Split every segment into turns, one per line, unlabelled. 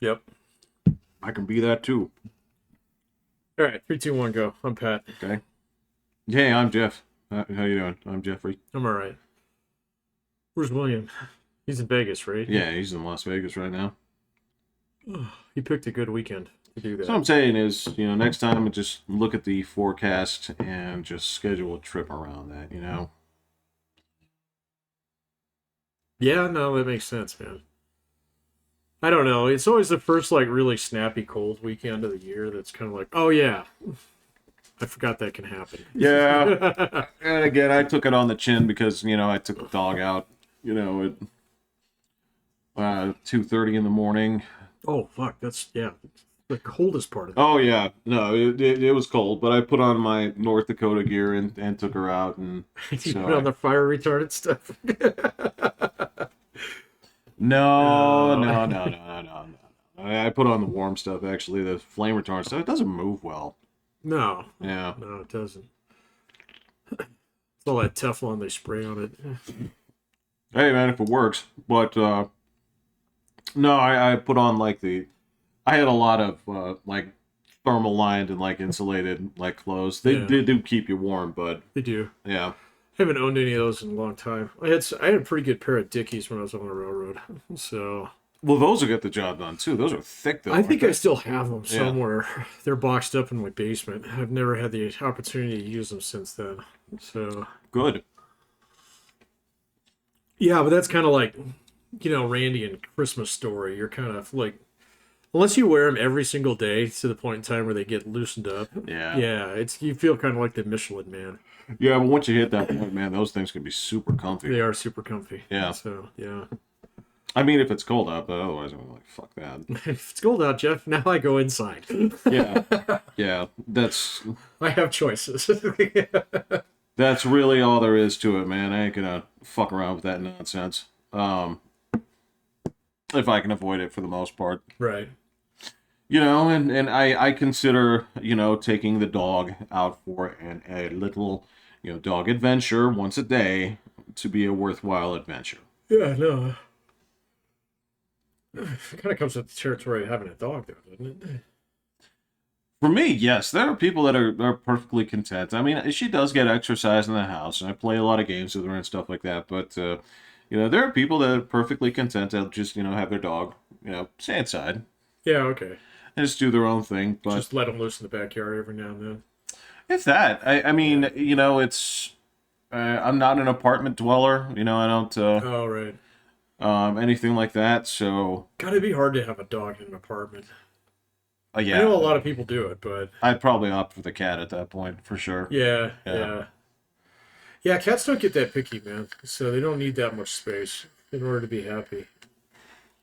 Yep.
I can be that too.
All right, 3, 2, 1, go. I'm Pat.
Okay. Hey, I'm Jeff. How you doing? I'm Jeffrey.
I'm all right. Where's William? He's in Vegas, right?
Yeah, he's in Las Vegas right now.
He picked a good weekend to do
So what
that.
I'm saying is, next time just look at the forecast and just schedule a trip around that.
Yeah, no, that makes sense, man. I don't know. It's always the first like really snappy cold weekend of the year that's kind of like, oh yeah, I forgot that can happen.
Yeah. And again, I took it on the chin because, I took the dog out, at 2:30 in the morning.
Oh fuck, that's yeah, the coldest part of the
Oh
year.
yeah, no, it was cold, but I put on my North Dakota gear and took her out, and
You
so
put on the fire retardant stuff.
no,
uh,
no, no, no, no, no, no. I put on the warm stuff actually, the flame retardant stuff. It doesn't move well.
no,
Yeah.
no, it doesn't. It's all that Teflon they spray on it.
Hey man, if it works, but no, I put on I had a lot of like thermal lined and like insulated like clothes.
Yeah,
They do keep you warm, but
they do.
yeah.
I haven't owned any of those in a long time. I had a pretty good pair of Dickies when I was on the railroad, so
Well, those will get the job done too. Those are thick though,
I
aren't
think I
they?
still have them
Yeah.
somewhere. They're boxed up in my basement. I've never had the opportunity to use them since then. So
Good.
yeah, but that's kind of like Randy and Christmas Story. You're kind of like unless you wear them every single day to the point in time where they get loosened up.
Yeah.
Yeah, it's you feel kind of like the Michelin Man.
Yeah, but once you hit that point, man, those things can be super comfy.
They are super comfy.
Yeah.
So yeah.
I mean, if it's cold out, but otherwise, I'm like, fuck that.
If it's cold out, Jeff, now I go inside.
Yeah. Yeah.
I have choices.
That's really all there is to it, man. I ain't gonna fuck around with that nonsense. If I can avoid it for the most part.
Right.
And I consider, taking the dog out for a little, dog adventure once a day to be a worthwhile adventure.
Yeah, no. It kind of comes with the territory of having a dog, though, doesn't it?
For me, yes, there are people that are perfectly content. I mean, she does get exercise in the house, and I play a lot of games with her and stuff like that. But there are people that are perfectly content to just have their dog, stay inside
Yeah, okay.
and just do their own thing. But
Just let them loose in the backyard every now and then.
if that, I mean, it's I'm not an apartment dweller. I don't
Oh, right.
anything like that. So
Gotta be hard to have a dog in an apartment. I
yeah,
know a lot of people do it, but
I'd probably opt for the cat at that point for sure.
yeah,
Yeah.
yeah. Yeah, cats don't get that picky, man. So they don't need that much space in order to be happy.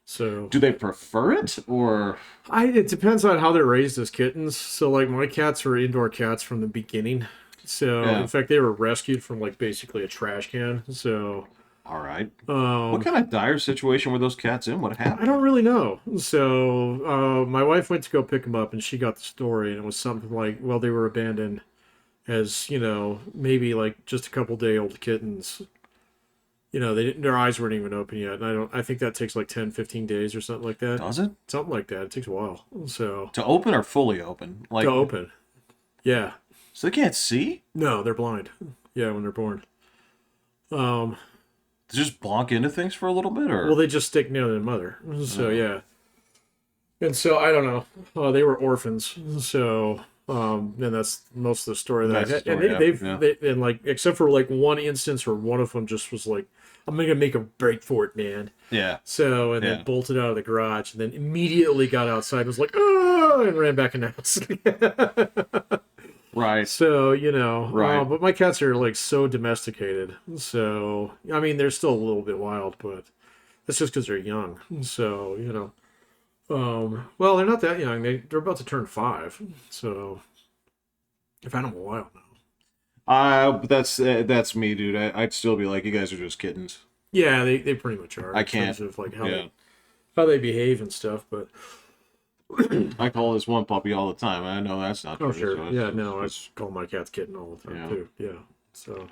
So
Do they prefer it or?
it depends on how they're raised as kittens. So like my cats were indoor cats from the beginning. So
Yeah.
in fact they were rescued from like basically a trash can. So
All right.
um
What kind of dire situation were those cats in? What
I
happened?
don't really know. So my wife went to go pick them up and she got the story and it was something like, well, they were abandoned as, maybe like just a couple day old kittens. Their eyes weren't even open yet. And I think that takes like 10, 15 days or something like that.
Does it?
Something like that. It takes a while. So
To open or fully open? Like
to open. Yeah.
so they can't see?
No, they're blind. Yeah, when they're born. Um,
They just bonk into things for a little bit, or
well, they just stick near their mother. So yeah, and so I don't know. They were orphans. So and that's most of the story that
That's
I
the
had. And
story, yeah, yeah.
and like except for like one instance where one of them just was like, "I'm gonna make a break for it, man."
yeah,
So and
Yeah.
then bolted out of the garage and then immediately got outside and was like, "Oh!" and ran back in the house.
right.
So,
Right.
but my cats are like so domesticated. So, I mean, they're still a little bit wild, but that's just because they're young. So, well, they're not that young. They're about to turn 5. So, I've had them a while now.
But that's me, dude. I'd still be like, you guys are just kittens.
Yeah, they pretty much are.
I
in terms
can't.
of like
Yeah.
how they behave and stuff. But
I call this one puppy all the time. I know that's not
oh,
true.
sure,
So
yeah, no, I call my cats kitten all the time
Yeah.
too. Yeah, so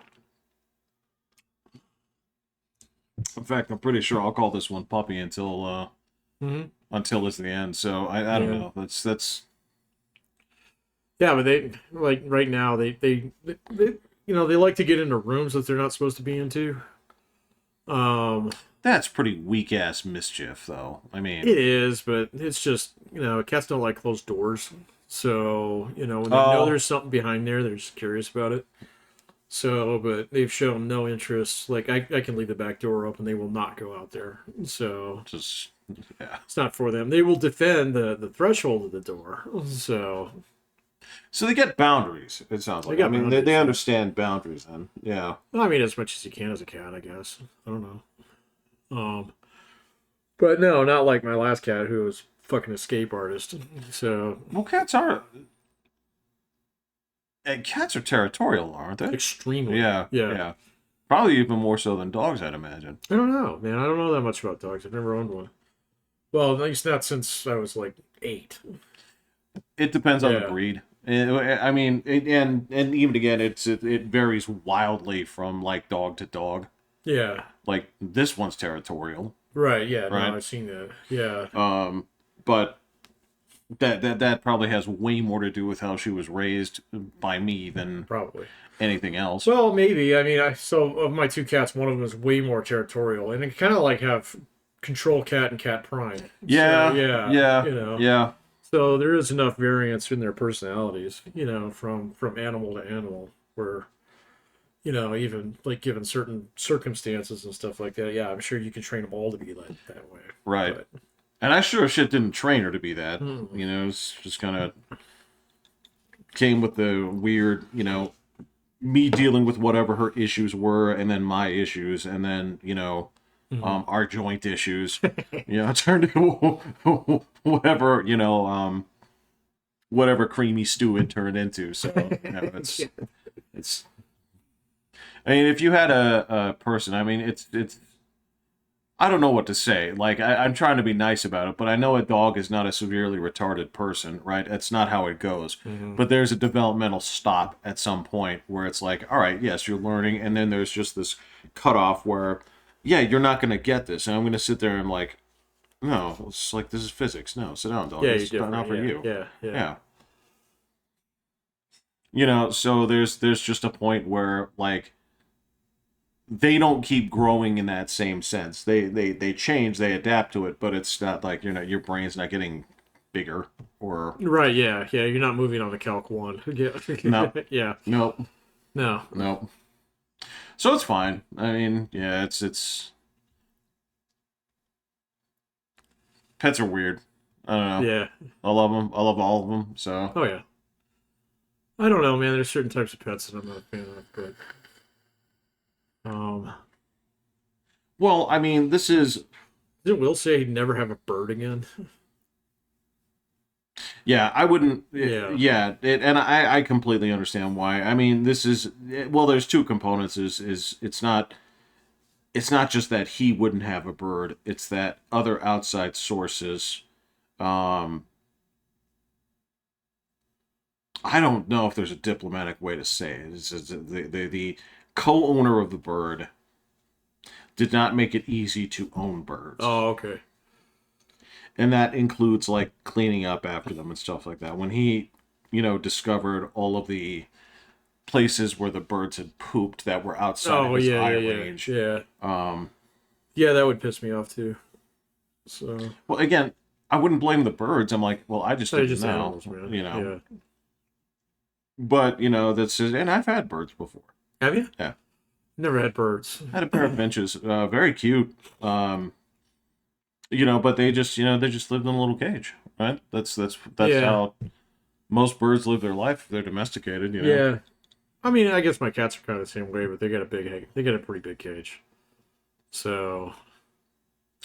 in fact, I'm pretty sure I'll call this one puppy until
mhm.
until it's the end. So I don't
Yeah.
know. That's
Yeah, but they like right now they they like to get into rooms that they're not supposed to be into. Um,
that's pretty weak ass mischief, though. I mean,
it is, but it's just cats don't like closed doors. So when they know
oh,
there's something behind there, they're just curious about it. So, but they've shown no interest. Like I can leave the back door open, they will not go out there. So
just yeah.
it's not for them. They will defend the threshold of the door. So
So they get boundaries. It sounds
they
like. I
got
mean,
boundaries.
they
Yeah.
understand boundaries. Then, yeah.
I mean, as much as you can as a cat, I guess. I don't know. But no, not like my last cat who was fucking escape artist. So
Well, cats are territorial, aren't they?
extremely.
Yeah,
Yeah.
yeah. Probably even more so than dogs, I'd imagine.
I don't know, man. I don't know that much about dogs. I've never owned one. Well, at least not since I was like 8.
It depends on the
Yeah.
breed. I mean, and even again, it varies wildly from like dog to dog.
Yeah.
Like this one's territorial,
Right. Yeah. No,
right?
I've seen that. Yeah.
But that probably has way more to do with how she was raised by me than
Probably.
anything else.
Well, maybe. I mean, so of my 2 cats, one of them is way more territorial, and it kind of like have control cat and cat prime.
Yeah,
So, yeah.
yeah, yeah.
So there is enough variance in their personalities, from animal to animal, where even like given certain circumstances and stuff like that. Yeah, I'm sure you can train them all to be like that way.
Right.
But
And I sure as shit didn't train her to be that.
hmm.
It's just kind of came with the weird, me dealing with whatever her issues were, and then my issues, and then
Hmm.
our joint issues. It turned into whatever whatever creamy stew it turned into. So
Yeah.
it's. I mean, if you had a person, I mean, it's. I don't know what to say. Like, I'm trying to be nice about it, but I know a dog is not a severely retarded person, right? That's not how it goes.
Hmm.
But there's a developmental stop at some point where it's like, all right, yes, you're learning, and then there's just this cutoff where, yeah, you're not going to get this, and I'm going to sit there and like, no, it's like this is physics. No, sit down, dog.
Yeah,
It's
you're
not
different.
for
Yeah.
you.
Yeah. Yeah.
Yeah. So there's just a point where like they don't keep growing in that same sense. They change, they adapt to it, but it's not like your brain's not getting bigger or
Right. Yeah. Yeah. You're not moving on a Calc 1. Yeah.
no,
Yeah.
nope,
No.
nope. So it's fine. I mean, yeah, it's pets are weird. I don't know.
Yeah.
I love them. I love all of them. So
Oh yeah. I don't know, man. There's certain types of pets that I'm not a fan of, but um,
well, I mean, this is
didn't Will say he'd never have a bird again?
yeah. I wouldn't.
Yeah.
Yeah, and I completely understand why. I mean, this is well. There's two components. Is it's not just that he wouldn't have a bird, it's that other outside sources. um I don't know if there's a diplomatic way to say it. It's just the co-owner of the bird did not make it easy to own birds,
Oh, okay.
and that includes like cleaning up after them and stuff like that. When he discovered all of the places where the birds had pooped that were outside of
Oh
his
yeah,
eye
yeah,
range.
yeah,
um
yeah. That would piss me off too. So
Well, again, I wouldn't blame the birds. I'm like, well, I just
they're
didn't
just
know,
animals, man. Yeah.
But that's and I've had birds before.
Have you?
Yeah,
Never had birds.
I had a pair of finches, very cute. But they just lived in a little cage, right? That's
Yeah.
how most birds live their life. They're domesticated,
Yeah. I mean, I guess my cats are kind of the same way, but they got a pretty big cage. So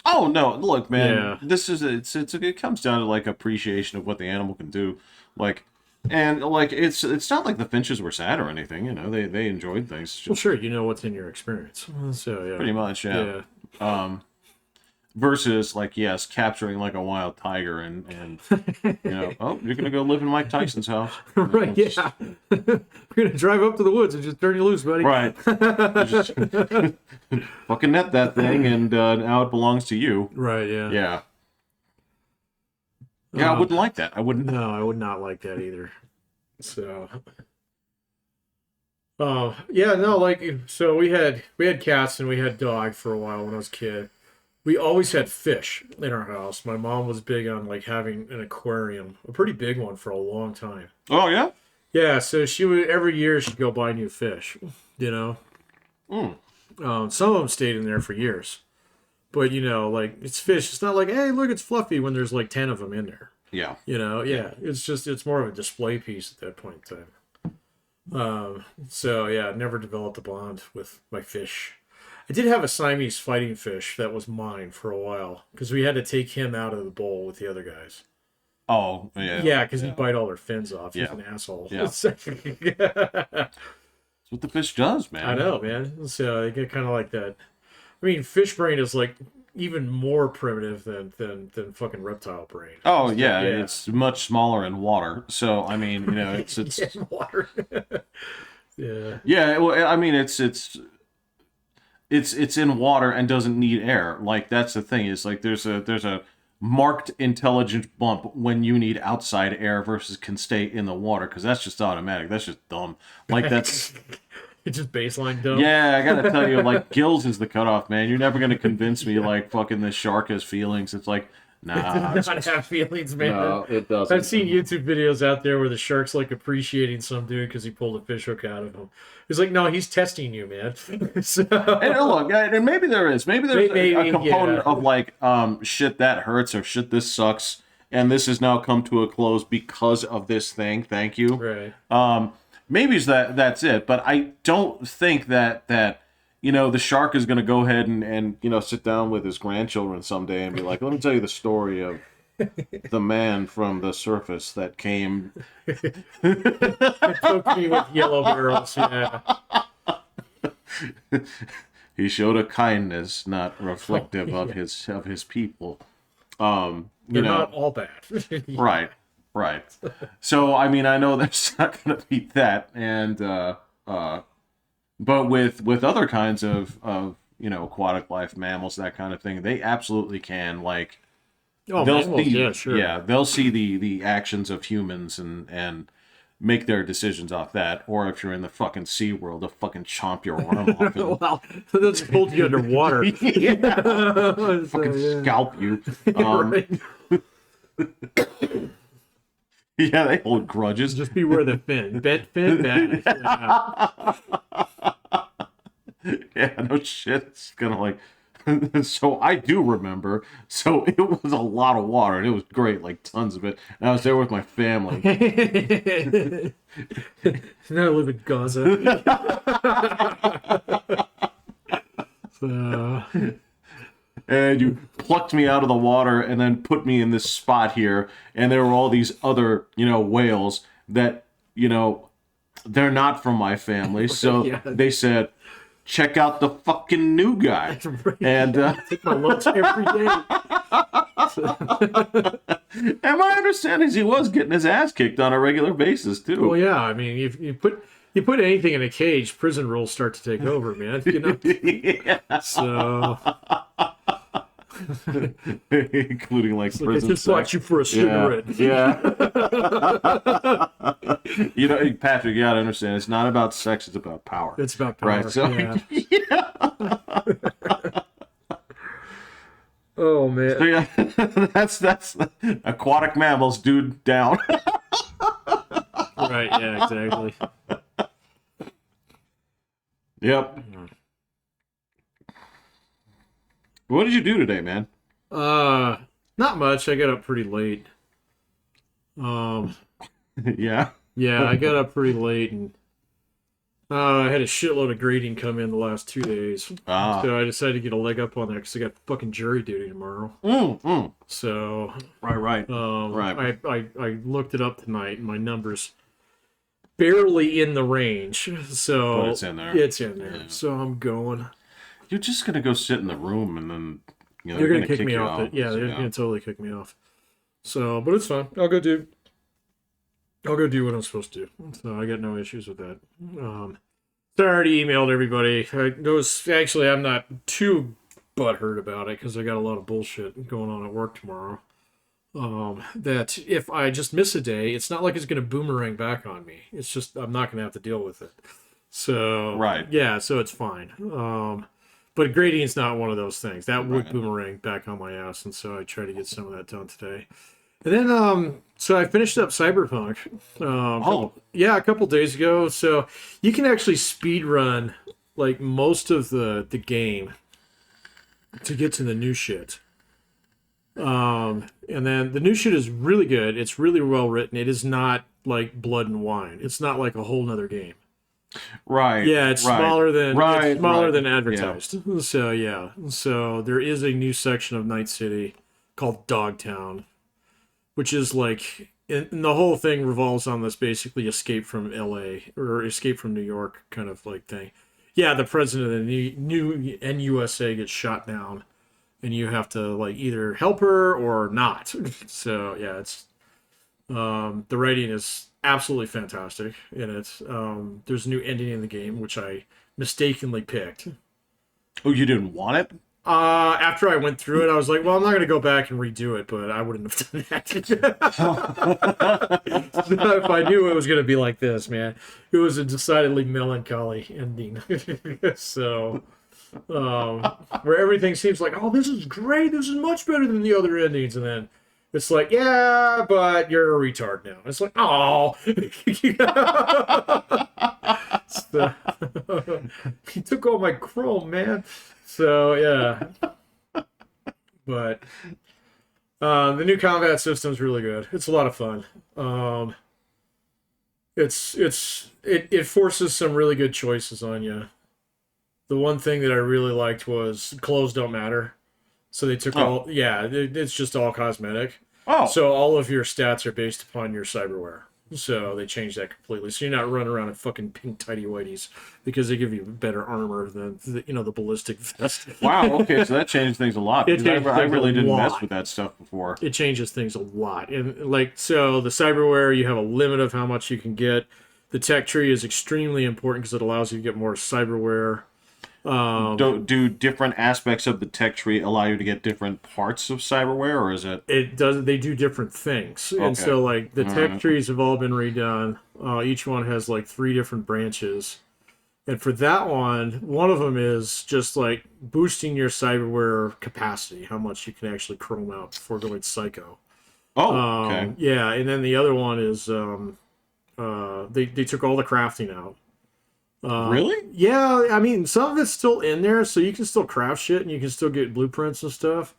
Oh no, look, man,
yeah.
this is it comes down to like appreciation of what the animal can do, like, and like it's not like the finches were sad or anything, they enjoyed things. It's
Well,
just
sure, you know what's in your experience. So yeah.
pretty much, yeah.
Yeah.
Versus like yes, capturing like a wild tiger and oh, you're gonna go live in Mike Tyson's house,
Right.
It's just-
Yeah. We're gonna drive up to the woods and just turn you loose, buddy.
right. Just fucking net that thing, and now it belongs to you.
Right. Yeah.
Yeah. Yeah, I wouldn't like that. I wouldn't.
No, I would not like that either. So, yeah, no, like so we had cats and we had dog for a while when I was a kid. We always had fish in our house. My mom was big on like having an aquarium, a pretty big one for a long time.
Oh yeah.
Yeah, so she would every year she'd go buy new fish, you know.
Mm.
Some of them stayed in there for years, but like it's fish. It's not like, hey, look, it's fluffy when there's like 10 of them in there.
Yeah.
Yeah, it's more of a display piece at that point in time. So yeah, I never developed a bond with my fish. I did have a Siamese fighting fish that was mine for a while because we had to take him out of the bowl with the other guys.
Oh yeah.
Yeah, because he'd bite all their fins off. He's
Yeah.
an asshole.
Yeah.
I
That's what the fish does, man.
know, man. So I get kind of like that. I mean, fish brain is like even more primitive than fucking reptile brain.
Oh yeah,
Yeah.
it's much smaller in water. So I mean, it's
Yeah, water. Yeah.
yeah. Well, I mean, it's in water and doesn't need air. Like that's the thing is like there's a marked intelligence bump when you need outside air versus can stay in the water because that's just automatic. That's just dumb. Like that's
It's just baseline dumb.
yeah. I gotta tell you, like gills is the cutoff, man. You're never gonna convince me like fucking this shark has feelings. It's like nah.
Does not have feelings, man.
No, it doesn't.
I've seen YouTube videos out there where the shark's like appreciating some dude because he pulled a fish hook out of him. He's like, no, he's testing you, man. So,
And look, and maybe there's
Maybe,
a component
yeah.
of like shit that hurts or shit this sucks, and this has now come to a close because of this thing. Thank you.
right.
Maybe that's it, but I don't think that the shark is going to go ahead and sit down with his grandchildren someday and be like, let me tell you the story of the man from the surface that came.
Poke me with yellow barrels. Yeah.
He showed a kindness not reflective of his people.
They're not all bad.
Right. So I mean, I know there's not going to be that, and but with other kinds of aquatic life, mammals, that kind of thing, they absolutely can like.
Oh,
They'll
mammals,
see,
yeah, sure.
yeah, they'll see the actions of humans and make their decisions off that. Or if you're in the fucking sea world, they'll fucking chomp your arm off and
Well, let's hold you underwater.
yeah,
So,
fucking
yeah.
scalp you.
Right.
Yeah, they hold grudges.
Just beware the fin. Bent fin, bad. Yeah.
Yeah, no shit. It's gonna like. So I do remember. So it was a lot of water, and it was great, like tons of it. And I was there with my family.
Now I live in Gaza. So,
And you plucked me out of the water and then put me in this spot here, and there were all these other whales that they're not from my family, so
Yeah.
they said, check out the fucking new guy. And
I take my lunch every day.
and my understanding is he was getting his ass kicked on a regular basis too.
Well, yeah. I mean, if you put anything in a cage, prison rules start to take over, man.
Yeah.
So
Including like
I
prison
just
sex.
bought you for a cigarette.
Yeah. Patrick, you gotta understand, it's not about sex, it's about power.
It's about power.
Right, so
Yeah. Oh man.
so, yeah, that's aquatic mammals, dude, down.
Right. Yeah. Exactly.
Yep. What did you do today, man?
Not much. I got up pretty late.
Yeah.
Yeah, I got up pretty late and I had a shitload of grading come in the last 2 days.
Ah.
So I decided to get a leg up on that because I got fucking jury duty tomorrow. So
Right. Right.
I looked it up tonight and my numbers barely in the range. So
But it's in there.
It's in there.
Yeah.
So I'm going.
You're just gonna go sit in the room and then
They're gonna kick me
you
off.
out.
Yeah, they're
Yeah.
gonna totally kick me off. So, but it's fine. I'll go do what I'm supposed to do. So I got no issues with that. So I already emailed everybody. I'm not too butthurt about it because I got a lot of bullshit going on at work tomorrow. That if I just miss a day, it's not like it's going to boomerang back on me. It's just I'm not going to have to deal with it. So
Right.
yeah, so it's fine. But grading's not one of those things that would
Right.
boomerang back on my ass, and so I try to get some of that done today. And then so I finished up Cyberpunk.
Oh,
Yeah, a couple days ago. So you can actually speed run like most of the game to get to the new shit. And then the new shit is really good. It's really well written. It is not like Blood and Wine. It's not like a whole nother game.
right.
Yeah, it's
Right.
smaller than
Right. Right. Yeah.
advertised. So yeah, so there is a new section of Night City called Dogtown, which is like, and the whole thing revolves on this basically escape from L.A. or escape from New York kind of like thing. Yeah, the president of the new NUSA gets shot down, and you have to like either help her or not. So yeah, it's the writing is absolutely fantastic in it. There's a new ending in the game which I mistakenly picked.
Oh, you didn't want it?
After I went through it, I was like, well, I'm not going to go back and redo it, but I wouldn't have done that. So if I knew it was going to be like this, man, it was a decidedly melancholy ending. So, where everything seems like, oh, this is great. This is much better than the other endings. And then it's like, yeah, but you're a retard now. It's like, oh. So, he took all my chrome, man. So yeah, but the new combat system's really good. It's a lot of fun. It forces some really good choices on you. The one thing that I really liked was clothes don't matter. So they took
Oh.
it's just all cosmetic.
Oh.
So all of your stats are based upon your cyberware. So they changed that completely. So you're not running around in fucking pink tidy whities because they give you better armor than the ballistic vest.
Wow. Okay, so that changed things a lot.
It
Because
changed
I
things
really
a
didn't mess
lot.
with that stuff before.
It changes things a lot. And like so the cyberware, you have a limit of how much you can get. The tech tree is extremely important because it allows you to get more cyberware.
Do different aspects of the tech tree allow you to get different parts of cyberware, or is it?
It does. They do different things, and
Okay.
so like the tech
Alright.
trees have all been redone. Each one has like 3 different branches, and for that one of them is just like boosting your cyberware capacity, how much you can actually chrome out before going psycho.
Oh, okay.
Yeah, and then the other one is they took all the crafting out.
Really?
Yeah, I mean, some of it's still in there, so you can still craft shit and you can still get blueprints and stuff.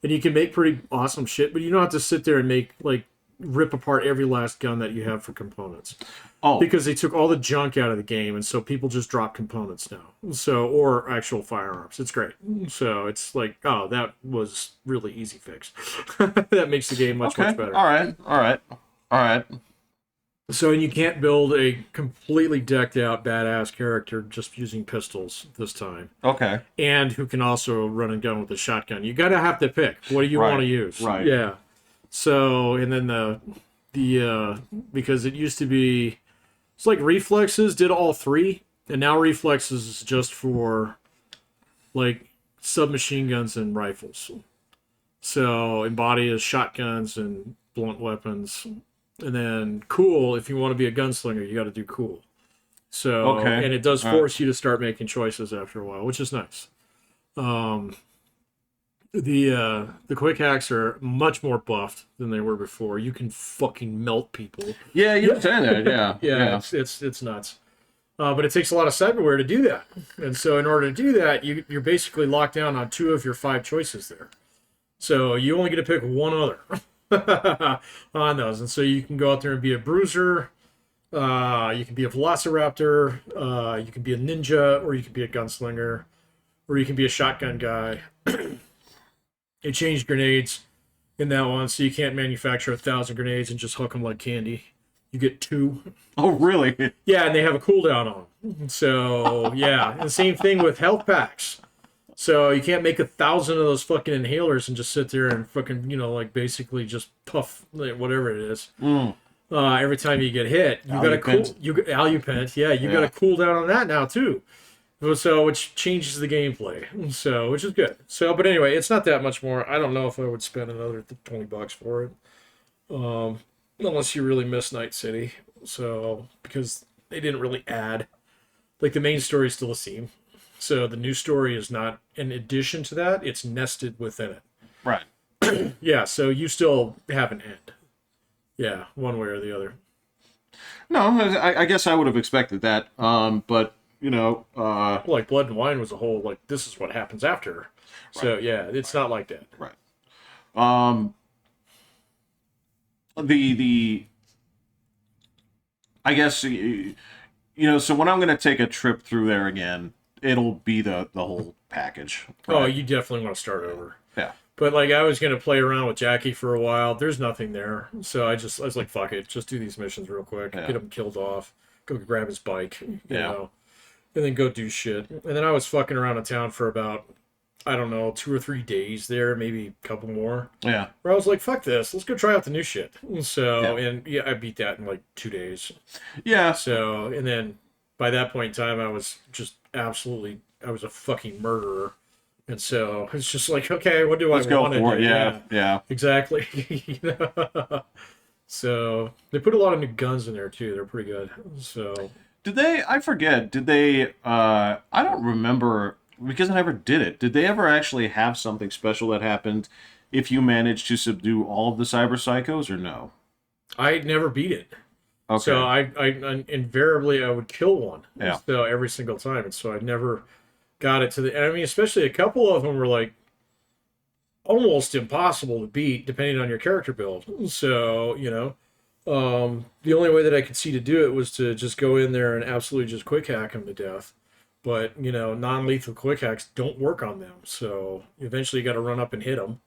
And you can make pretty awesome shit, but you don't have to sit there and make, like, rip apart every last gun that you have for components.
Oh,
Because they took all the junk out of the game, and so people just drop components now. So, or actual firearms. It's great. So it's like, oh, that was really easy fix. That makes the game much
okay.
better.
All right. All right. All right.
So you can't build a completely decked out badass character just using pistols this time,
Okay.
and who can also run and gun with a shotgun. You gotta have to pick. What do you
Right,
want to use?
right.
Yeah. So and then the because it used to be it's like reflexes did all 3, and now reflexes is just for like submachine guns and rifles. So embody is shotguns and blunt weapons. And then cool, if you want to be a gunslinger, you got to do cool. So
Okay.
and it does
All right.
force you to start making choices after a while, which is nice. Um, the quick hacks are much more buffed than they were before. You can fucking melt people.
Yeah, you were saying that. Yeah.
Yeah, it's nuts. But it takes a lot of cyberware to do that. And so in order to do that, you're basically locked down on 2 of your 5 choices there. So you only get to pick one other on those. And so you can go out there and be a bruiser. You can be a velociraptor. You can be a ninja, or you can be a gunslinger, or you can be a shotgun guy. It changed grenades in that one, so you can't manufacture 1,000 grenades and just hook them like candy. You get 2.
Oh, really?
Yeah, and they have a cooldown on them. So yeah, and the same thing with health packs. So you can't make 1,000 of those fucking inhalers and just sit there and fucking like basically just puff like, whatever it is.
Mm.
Every time you get hit, you got to cool.
Alupent.
Alupent, yeah, you got to cool down on that now too. So, which changes the gameplay. So, which is good. So, but anyway, it's not that much more. I don't know if I would spend another $20 for it. Unless you really miss Night City. So, because they didn't really add, like, the main story is still the same. So, the new story is not in addition to that, it's nested within it.
Right.
Yeah, so you still have an end. Yeah, one way or the other.
No, I guess I would have expected that. But
Like Blood and Wine was a whole, like, this is what happens after. So,
right,
yeah, it's not like that.
right. Um, the I guess so when I'm going to take a trip through there again, it'll be the whole package.
Oh,
Right?
you definitely want to start over.
Yeah.
But like I was gonna play around with Jackie for a while. There's nothing there, so I was like, fuck it, just do these missions real quick,
Yeah.
get him killed off, go grab his bike, you
Yeah.
know, and then go do shit. And then I was fucking around in town for about, I don't know, 2 or 3 days there, maybe a couple more.
Yeah.
Where I was like, fuck this, let's go try out the new shit. So
Yeah.
and yeah, I beat that in like 2 days.
Yeah.
So and then by that point in time, I was just absolutely, I was a fucking murderer. And so it's just like, okay, what do
Let's
I
go
want to
for
do?
it. Yeah. Yeah.
Exactly. So they put a lot of new guns in there too. They're pretty good. So
Did they? I forget. Did they? I don't remember because I never did it. Did they ever actually have something special that happened if you managed to subdue all of the cyber psychos, or no?
I never beat it.
Okay.
So I invariably I would kill one.
Yeah.
So every single time, and so I never got it to the. And I mean, especially a couple of them were like almost impossible to beat, depending on your character build. So the only way that I could see to do it was to just go in there and absolutely just quick hack them to death. But non-lethal quick hacks don't work on them. So eventually, you got to run up and hit them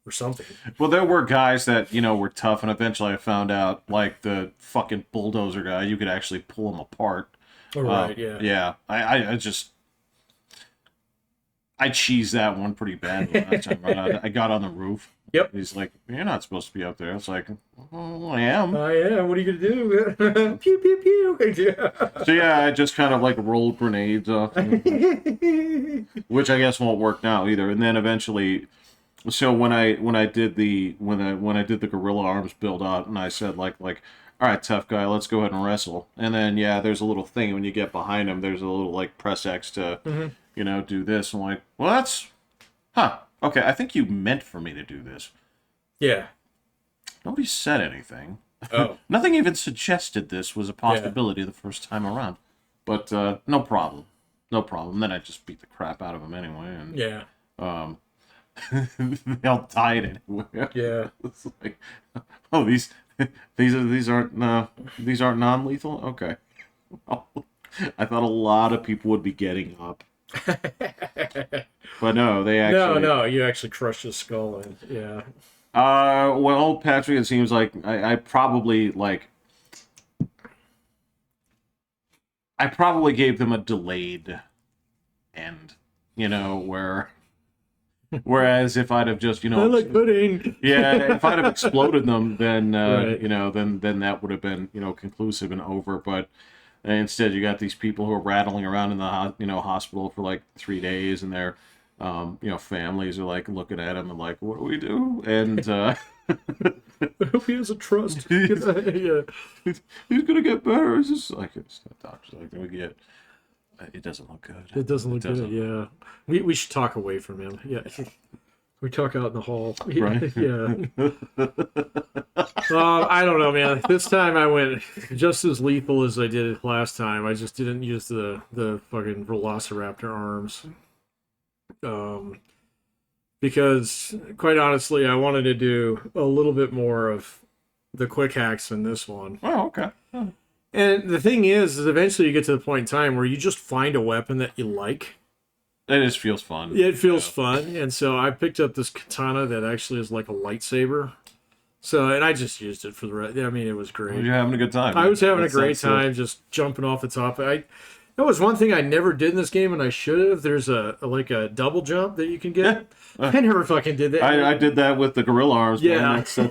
or something.
Well, there were guys that were tough, and eventually I found out, like the fucking bulldozer guy, you could actually pull him apart.
All right, yeah.
Yeah. I cheesed that one pretty bad last time. Right? I got on the roof.
Yep.
He's like, "You're not supposed to be up there." It's like, "Oh, I am."
I am. What are you gonna do? Pew pew pew.
So yeah, I just kind of like rolled grenades off, which I guess won't work now either. And then eventually, so when I did the gorilla arms build out, and I said like, all right, tough guy, let's go ahead and wrestle. And then yeah, there's a little thing when you get behind him. There's a little like press X to do this. I'm like, well, that's okay. I think you meant for me to do this.
Yeah.
Nobody said anything.
Oh.
Nothing even suggested this was a possibility the first time around. But no problem. No problem. Then I just beat the crap out of him anyway. And
Yeah.
they all died anyway.
Yeah.
It's like, oh, these aren't non-lethal? Okay. Well, I thought a lot of people would be getting up. But no, they actually...
No, you actually crushed his skull, and yeah.
Well, Patrick, it seems like I probably gave them a delayed end, whereas if I'd have just,
I like pudding.
yeah, if I'd have exploded them, then
Right.
then that would have been conclusive and over. But instead, you got these people who are rattling around in the hospital for like 3 days, and their families are like looking at him and like, what do we do? And
I hope he has a trust. Yeah.
he's gonna get better. It's just like doctor's like we get. It doesn't look good.
It doesn't look good. Yeah. We should talk away from him. Yeah. We talk out in the hall.
Right.
Yeah. I don't know, man. This time I went just as lethal as I did it last time. I just didn't use the fucking Velociraptor arms. Because quite honestly, I wanted to do a little bit more of the quick hacks in this one.
Oh, okay. Oh.
And the thing is eventually you get to the point in time where you just find a weapon that you like.
It just feels fun.
It feels fun. And so I picked up this katana that actually is like a lightsaber. So, and I just used it for the rest. I mean, it was great.
You're having a good time.
I was having a great time just jumping off the top. That was one thing I never did in this game, and I should have. There's a like a double jump that you can
Yeah.
get. I never fucking did that.
I did that with the gorilla arms, man.
Yeah.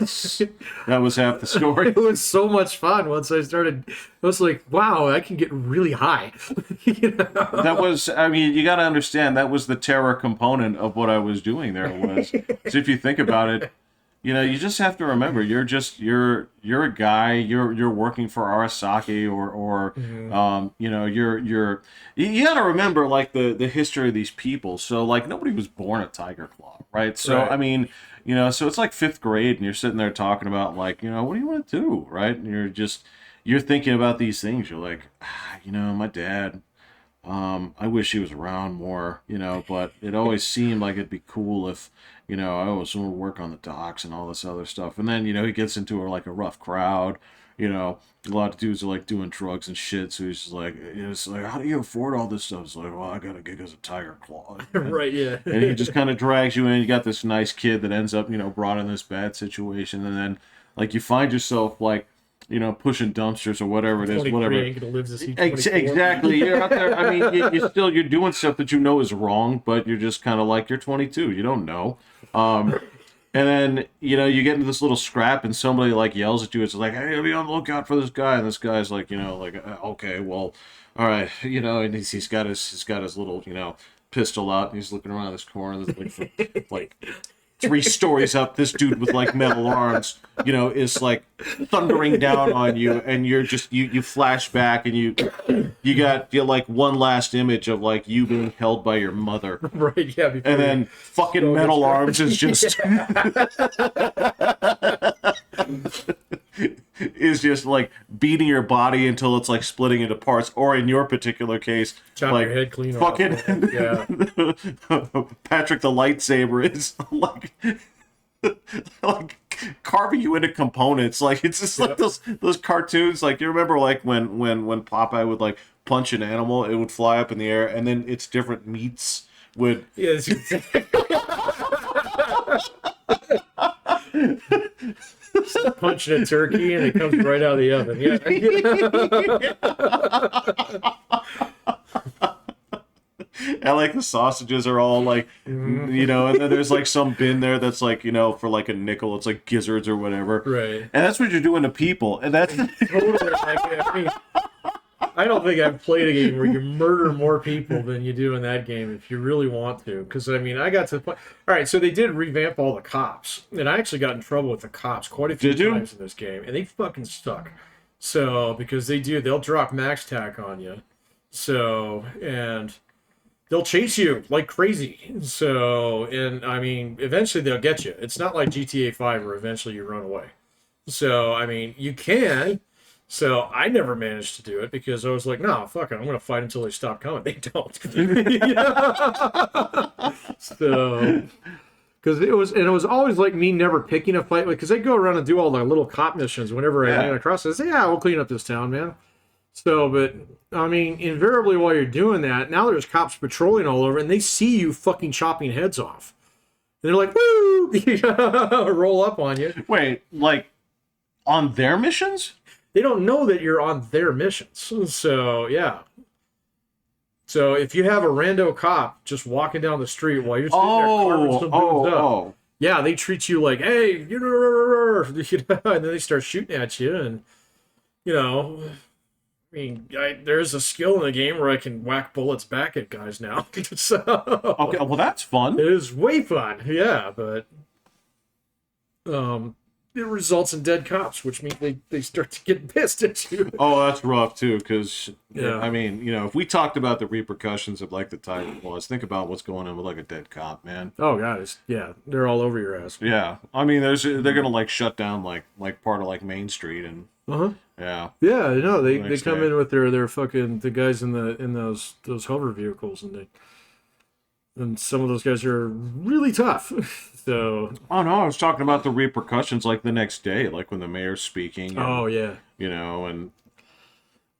That was half the story.
It was so much fun once I started. I was like, wow, I can get really high. You know?
That was, I mean, you got to understand that was the terror component of what I was doing there was. So if you think about it, you know, you just have to remember you're a guy, you're working for Arasaki or you know, you got to remember like the history of these people. So like nobody was born a tiger claw, right? So
Right.
I mean, you know, so it's like 5th grade and you're sitting there talking about like, you know, what do you want to do, right? And you're thinking about these things. You're like, you know, my dad, I wish he was around more, you know, but it always seemed like it'd be cool if, you know, I was going to work on the docks and all this other stuff. And then, you know, he gets into like a rough crowd, you know, a lot of dudes are like doing drugs and shit. So he's just like, it's like, how do you afford all this stuff? It's like, well, I got a gig as a tiger claw.
Right. Yeah.
And he just kind of drags you in. You got this nice kid that ends up, you know, brought in this bad situation. And then, like, you find yourself, like, you know, pushing dumpsters or whatever it is,
23
whatever.
ain't gonna live to see 24.
Exactly. You're out there. I mean, you're doing stuff that you know is wrong, but you're just kind of like you're 22. You don't know. And then you know you get into this little scrap, and somebody like yells at you. It's like, hey, be on the lookout for this guy. And this guy's like, you know, like, okay, well, all right, you know, and he's got his little, you know, pistol out, and he's looking around this corner. There's like 3 stories up, this dude with like metal arms, you know, is like thundering down on you, and you're just you flash back, and you like one last image of like you being held by your mother,
Right. Yeah.
and then fucking metal arms is just is just like beating your body until it's like splitting into parts, or in your particular case,
chop
like
your head clean
fucking
off. Yeah.
Patrick the lightsaber is like carving you into components. Like it's just like those cartoons. Like you remember like when Popeye would like punch an animal, it would fly up in the air, and then its different meats would.
Yes. Punching a turkey and it comes right out of the oven. Yeah.
And like the sausages are all like, you know, and then there's like some bin there that's like, you know, for like a nickel, it's like gizzards or whatever.
Right.
And that's what you're doing to people. And that's
Totally. I mean, I don't think I've played a game where you murder more people than you do in that game if you really want to. Because, I mean, I got to the point. All right, so they did revamp all the cops. And I actually got in trouble with the cops quite a few times in this game. And they fucking suck. So, because they'll drop max tack on you. So, and they'll chase you like crazy. So, and I mean, eventually they'll get you. It's not like GTA 5 where eventually you run away. So, I mean, you can. So I never managed to do it because I was like, no, fuck it, I'm going to fight until they stop coming. They don't. So, because it was always like me never picking a fight. Because they go around and do all the little cop missions whenever I ran across it. I say, yeah, we'll clean up this town, man. So, but, I mean, invariably while you're doing that, now there's cops patrolling all over and they see you fucking chopping heads off. And they're like, woo! Roll up on you.
Wait, like on their missions?
They don't know that you're on their missions. So, yeah. So, if you have a rando cop just walking down the street while you're sitting there carving some dudes up, yeah, they treat you like, hey, you know, and then they start shooting at you. And, you know, I mean, there's a skill in the game where I can whack bullets back at guys now. So,
okay, well, that's fun.
It is way fun, yeah, but it results in dead cops, which means they start to get pissed at you.
Oh, that's rough too, because
Yeah.
I mean, you know, if we talked about the repercussions of like the tiger claws, think about what's going on with like a dead cop, man.
Oh, guys, yeah, they're all over your ass.
Yeah, I mean, they're gonna like shut down like part of like Main Street and yeah,
no, they
Next
come
day.
in with their fucking the guys in those hover vehicles, and some of those guys are really tough. So
oh no, I was talking about the repercussions like the next day, like when the mayor's speaking. And,
oh yeah,
you know, and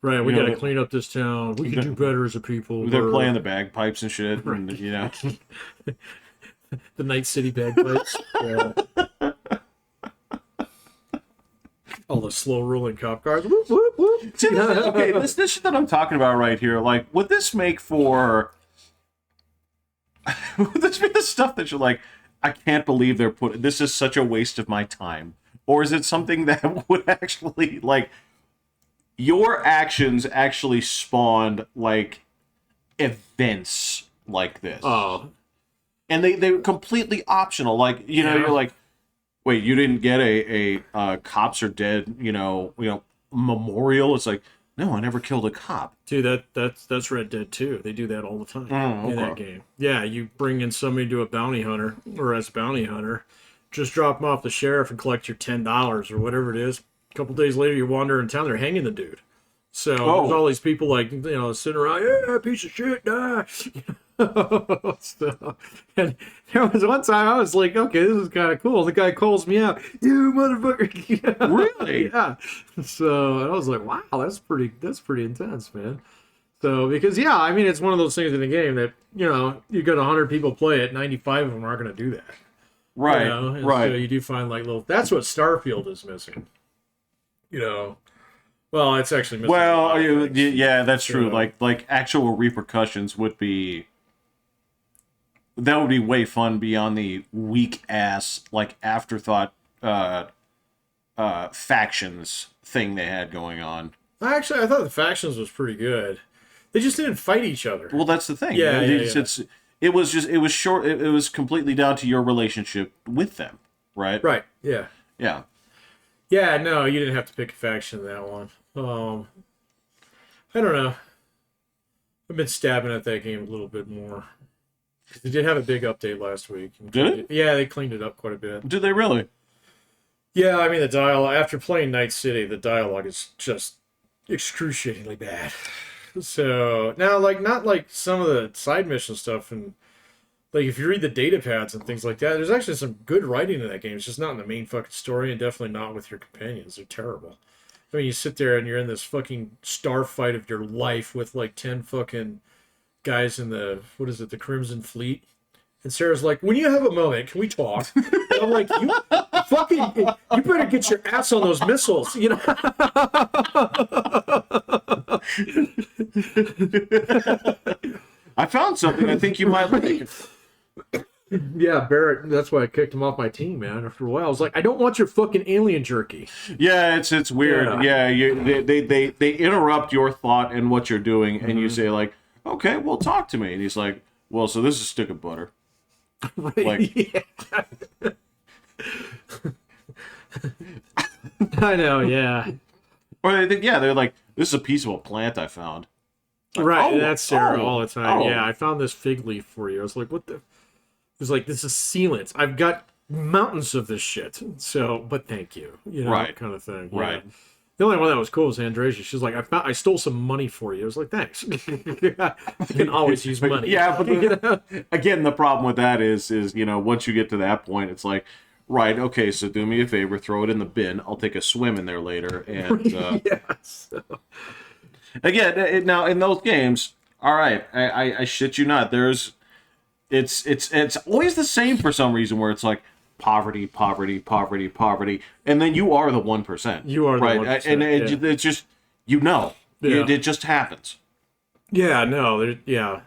right. We
You know,
got to clean up this town. We can do better as a people.
they're playing the bagpipes and shit, and you know,
the Night City bagpipes. Yeah. All the slow rolling cop cars. Whoop, whoop, whoop.
See, okay, this shit that I'm talking about right here, like, would this make for... would this be the stuff that you're like, I can't believe they're putting... This is such a waste of my time. Or is it something that would actually, like... Your actions actually spawned, like, events like this.
Oh.
And they're completely optional. Like, you're like, wait, you didn't get a cops are dead, memorial? It's like, no, I never killed a cop.
Dude, that's Red Dead 2. They do that all the time in that game. Yeah, you bring in somebody to a bounty hunter, or as a bounty hunter, just drop them off the sheriff and collect your $10 or whatever it is. A couple days later, you wander in town, they're hanging the dude. So there's all these people like, sitting around, yeah, piece of shit, die. So, and there was one time I was like, okay, this is kind of cool. The guy calls me out, you motherfucker.
Really?
Yeah. So I was like, wow, that's pretty intense, man. So, because, I mean, it's one of those things in the game that, you got 100 people play it, 95 of them aren't going to do that.
Right, right.
So you do find like that's what Starfield is missing. Well, it's actually missing.
Well, yeah, that's true. Like actual repercussions would be... That would be way fun beyond the weak ass, like, afterthought factions thing they had going on.
Actually, I thought the factions was pretty good. They just didn't fight each other.
Well, that's the thing.
Yeah.
It was short. It was completely down to your relationship with them, right?
Right. Yeah.
Yeah.
Yeah. No, you didn't have to pick a faction in that one. I don't know. I've been stabbing at that game a little bit more. They did have a big update last week.
Did it?
Yeah, they cleaned it up quite a bit.
Did they really?
Yeah, I mean, the dialogue, after playing Night City, the dialogue is just excruciatingly bad. So, now, like, not like some of the side mission stuff, and, like, if you read the data pads and things like that, there's actually some good writing in that game. It's just not in the main fucking story, and definitely not with your companions. They're terrible. I mean, you sit there and you're in this fucking star fight of your life with, like, 10 fucking guys in the Crimson Fleet. And Sarah's like, when you have a moment, can we talk? And I'm like, you better get your ass on those missiles,
I found something I think you might like.
Yeah, Barrett, that's why I kicked him off my team, man. After a while, I was like, I don't want your fucking alien jerky.
Yeah, it's weird. Yeah, they interrupt your thought and what you're doing, and you say, like, okay, well, talk to me. And he's like, well, so this is a stick of butter. Like,
I know, yeah.
Or they're like, this is a piece of a plant I found. Like,
right, that's Sarah all the time. Yeah, I found this fig leaf for you. I was like, what the? It was like, this is sealant. I've got mountains of this shit. So, but thank you.
Right.
Kind of thing.
Right.
Yeah. The only one that was cool was Andresia. She's like, I stole some money for you. I was like, thanks. I can always use money.
Yeah, but again, the problem with that is once you get to that point, it's like, right, okay, so do me a favor, throw it in the bin. I'll take a swim in there later. And
yes.
Again, now in those games, all right, I shit you not. It's always the same for some reason, where it's like, poverty, and then you are the 1%.
You are the 1%,
and it's just it just happens.
Yeah, no, yeah.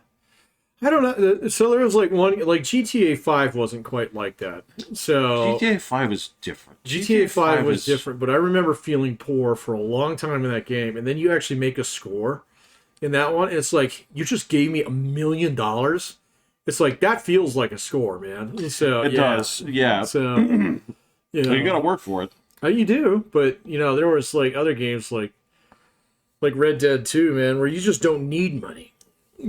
I don't know. So there was like one, like GTA 5 wasn't quite like that. So
GTA 5 is different.
GTA 5 was different, but I remember feeling poor for a long time in that game, and then you actually make a score in that one, and it's like, you just gave me $1 million. It's like, that feels like a score, man. So
it does, yeah.
So
you got to work for it.
You do, but there was like other games like Red Dead 2, man, where you just don't need money.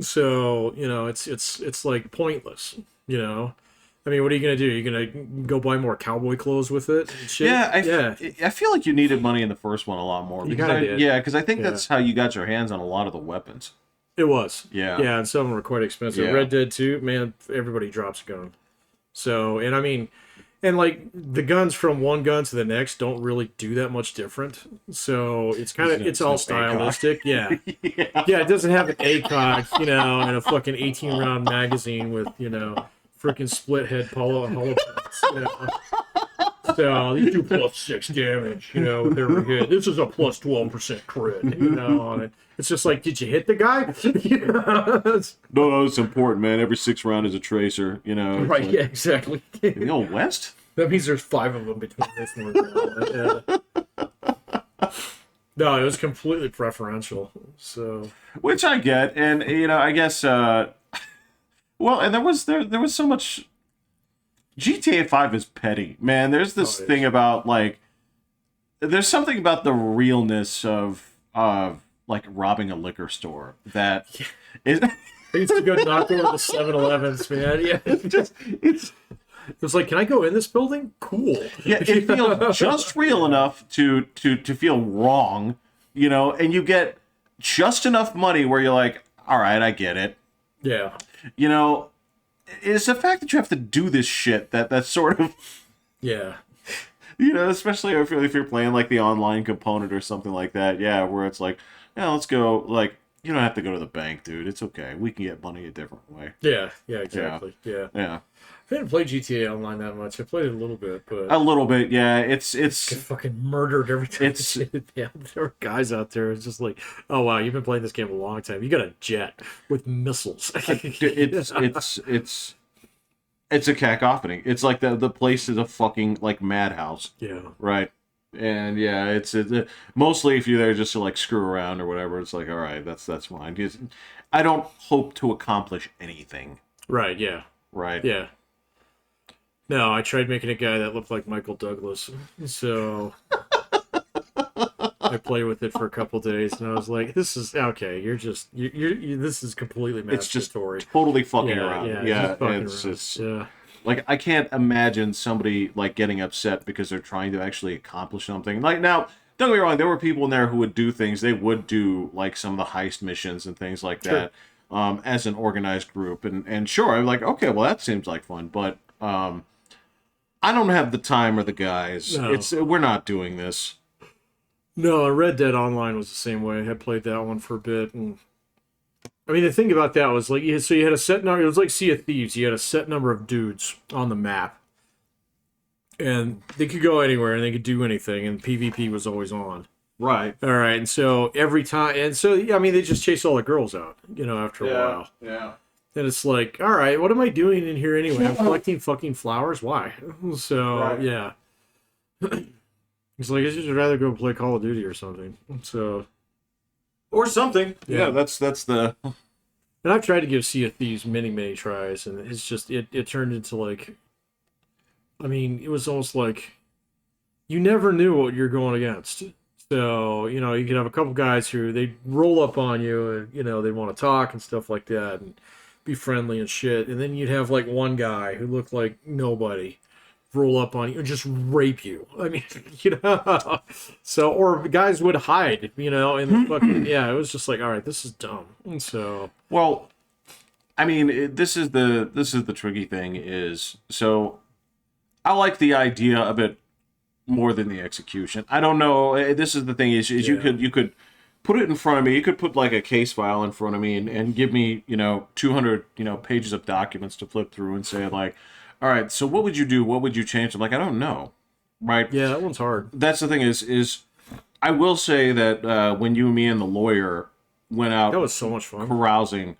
So it's like pointless. I mean, what are you gonna do? You're gonna go buy more cowboy clothes with it? And shit?
Yeah, I feel like you needed money in the first one a lot more. Because I think that's how you got your hands on a lot of the weapons.
It was.
Yeah.
Yeah, and some of them were quite expensive.
Yeah.
Red Dead 2, man, everybody drops a gun. So, and I mean, and like, the guns from one gun to the next don't really do that much different. So, it's kind of, it's all stylistic. Yeah. Yeah, it doesn't have an ACOG, and a fucking 18-round magazine with, freaking split head hollow points. So these do +6 damage, with every hit. This is a +12% crit, and it's just like, did you hit the guy?
No, it's important, man. Every 6th round is a tracer, It's
Right,
like,
yeah, exactly.
the old West?
That means there's 5 of them between this one and No, it was completely preferential. So,
Which I get, and I guess well, and there was so much. GTA 5 is petty, man. There's this thing about like there's something about the realness of like robbing a liquor store that is
I used to go knock over the 7-Elevens, man. Yeah,
it's
it was like, can I go in this building? Cool.
yeah, it feels just real enough to feel wrong, and you get just enough money where you're like, all right, I get it.
Yeah.
It's the fact that you have to do this shit that's sort of
Yeah.
especially if you're playing like the online component or something like that. Yeah, where it's like, yeah, let's go. Like, you don't have to go to the bank, dude. It's okay. We can get money a different way.
Yeah. Yeah. Exactly. Yeah.
Yeah.
I didn't play GTA Online that much. I played it a little bit, but
A little bit, yeah. It's
get fucking murdered every time.
It's-
Yeah, there are guys out there. It's just like, oh wow, you've been playing this game a long time. You got a jet with missiles.
it's a cacophony. It's like the place is a fucking like madhouse,
Yeah.
right? And yeah, it's mostly if you're there just to like screw around or whatever. It's like, all right, that's fine. Because I don't hope to accomplish anything,
Right. Yeah.
right?
Yeah. No, I tried making a guy that looked like Michael Douglas, so I played with it for a couple days, and I was like, "This is okay. You're this is completely
It's just
masturbatory."
totally fucking
Yeah,
around.
yeah,
Yeah,
just fucking
it's
around.
just
Yeah.
like I can't imagine somebody like getting upset because they're trying to actually accomplish something. Like now, don't get me wrong, there were people in there who would do things. They would do like some of the heist missions and things like that, as an organized group. And sure, I'm like, okay, well that seems like fun, but I don't have the time or the guys.
No.
We're not doing this.
No, Red Dead Online was the same way. I played that one for a bit, and I mean the thing about that was like, so you had a set number. It was like Sea of Thieves. You had a set number of dudes on the map, and they could go anywhere and they could do anything, and PvP was always on.
Right.
All right, and so every time, and so I mean, they just chase all the girls out, after a while.
Yeah.
And it's like, all right, what am I doing in here anyway? I'm collecting fucking flowers. Why? So
Right.
yeah, it's like I just rather go play Call of Duty or something. So,
Or something.
Yeah.
Yeah, that's the
and I've tried to give Sea of Thieves many tries, and it's just it turned into like, I mean, it was almost like you never knew what you're going against. So, you could have a couple guys who they roll up on you and, they want to talk and stuff like that and be friendly and shit. And then you'd have like one guy who looked like nobody roll up on you and just rape you. I mean, so, or guys would hide, in the fucking, yeah, it was just like, all right, this is dumb. And so,
well, I mean, this is the tricky thing is so I like the idea of it more than the execution. I don't know. This is the thing is you could put it in front of me. You could put like a case file in front of me and give me 200 pages of documents to flip through and say like, all right, so what would you do? What would you change? I'm like, I don't know, right?
yeah, that one's hard.
That's the thing is I will say that when you, me, and the lawyer went out
That was so much fun.
carousing,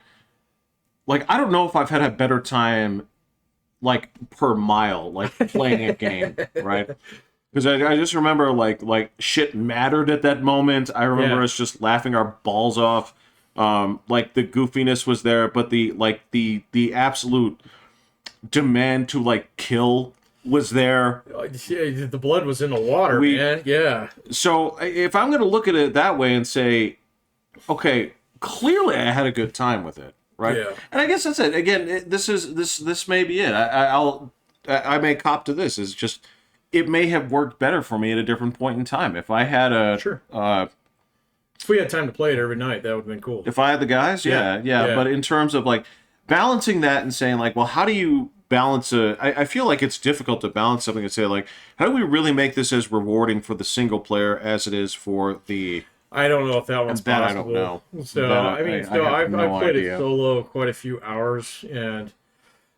like I don't know if I've had a better time like per mile like playing a game, right? Because I just remember like shit mattered at that moment. I remember us just laughing our balls off. Like the goofiness was there, but the absolute demand to like kill was there.
Yeah, the blood was in the water, man. Yeah.
So if I'm gonna look at it that way and say, okay, clearly I had a good time with it, right?
Yeah.
And I guess that's it. Again, this may be it. I may cop to this. Is just it may have worked better for me at a different point in time. If I had
Sure. If we had time to play it every night, that would have been cool.
if I had the guys, yeah. But in terms of like balancing that and saying like, well, how do you balance I feel like it's difficult to balance something and say like, how do we really make this as rewarding for the single player as it is for the
I don't know if that one's
that
possible.
I don't know.
So
That
I mean,
I have
I've
no
played
idea.
it solo quite a few hours, and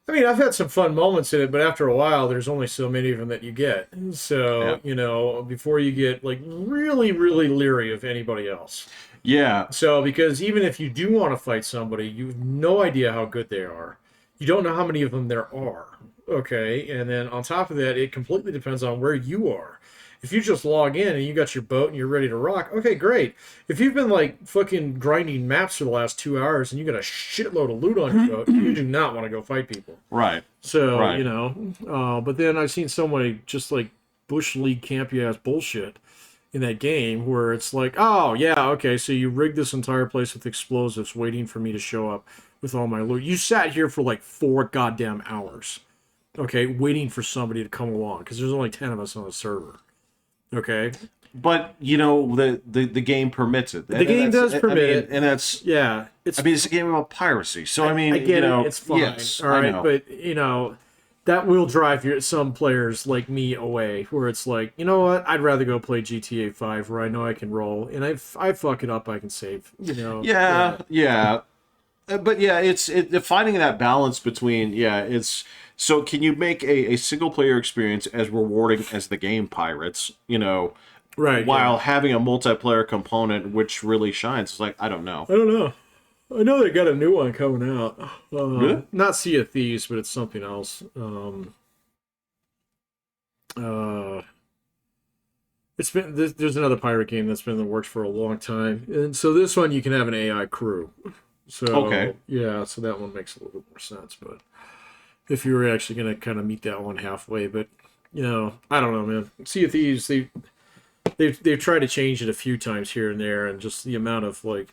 I mean, I've had some fun moments in it, but after a while, there's only so many of them that you get.
Yeah.
So, before you get like really, really leery of anybody else.
Yeah.
So, because even if you do want to fight somebody, you have no idea how good they are. You don't know how many of them there are. Okay. And then on top of that, it completely depends on where you are. If you just log in and you got your boat and you're ready to rock, okay, great. If you've been like fucking grinding maps for the last 2 hours and you got a shitload of loot on your boat, you do not want to go fight people.
Right.
So,
Right.
but then I've seen so many just like Bush League campy ass bullshit in that game where it's like, oh, yeah, okay, so you rigged this entire place with explosives waiting for me to show up with all my loot. You sat here for like 4 goddamn hours, okay, waiting for somebody to come along because there's only 10 of us on the server, okay?
But the game permits it.
The game does permit it.
And that's
Yeah,
it's a game about piracy. So
I get it. It's fine.
Yes,
All right,
I know.
but that will drive some players like me away, where it's like, you know what? I'd rather go play GTA 5 where I know I can roll, and if I fuck it up, I can save.
Yeah. But yeah, it's finding that balance between it's so can you make a single player experience as rewarding as the game pirates,
Right.
while
Yeah.
having a multiplayer component which really shines. It's like I don't know.
I don't know. I know they got a new one coming out.
Really?
Not Sea of Thieves, but it's something else. It's been there's another pirate game that's been in the works for a long time, and so this one you can have an AI crew. So
Okay.
yeah, so that one makes a little bit more sense. But if you were actually going to kind of meet that one halfway, but I don't know, man. Sea of Thieves, they've tried to change it a few times here and there, and just the amount of like,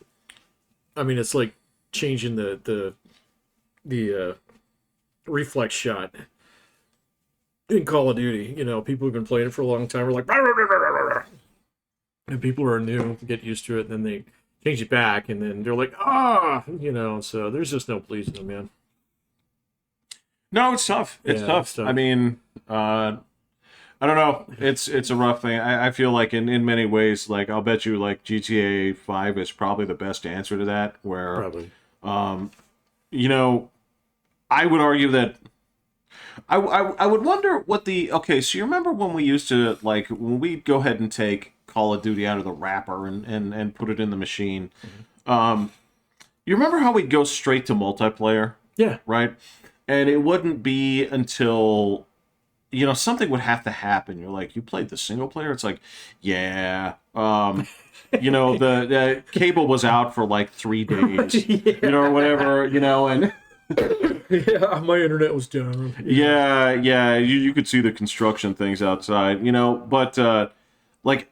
I mean, it's like changing the reflex shot in Call of Duty. People who've been playing it for a long time are like, "Rah, rah, rah, rah, rah, rah." And people who are new get used to it, and then they change it back, and then they're like, So there's just no pleasing them, man.
No, it's tough. It's
Yeah,
tough.
it's tough.
I mean, I don't know. It's a rough thing. I feel like in many ways, like I'll bet you, like GTA 5 is probably the best answer to that. Where,
Probably.
I would argue that I would wonder what so you remember when we used to like when we go ahead and take Call of Duty out of the wrapper and put it in the machine. You remember how we'd go straight to multiplayer,
Yeah.
right? And it wouldn't be until something would have to happen. You're like, you played the single player? It's like, yeah. The cable was out for like 3 days,
Yeah.
or whatever, and
Yeah, my internet was down.
yeah, you could see the construction things outside, but like,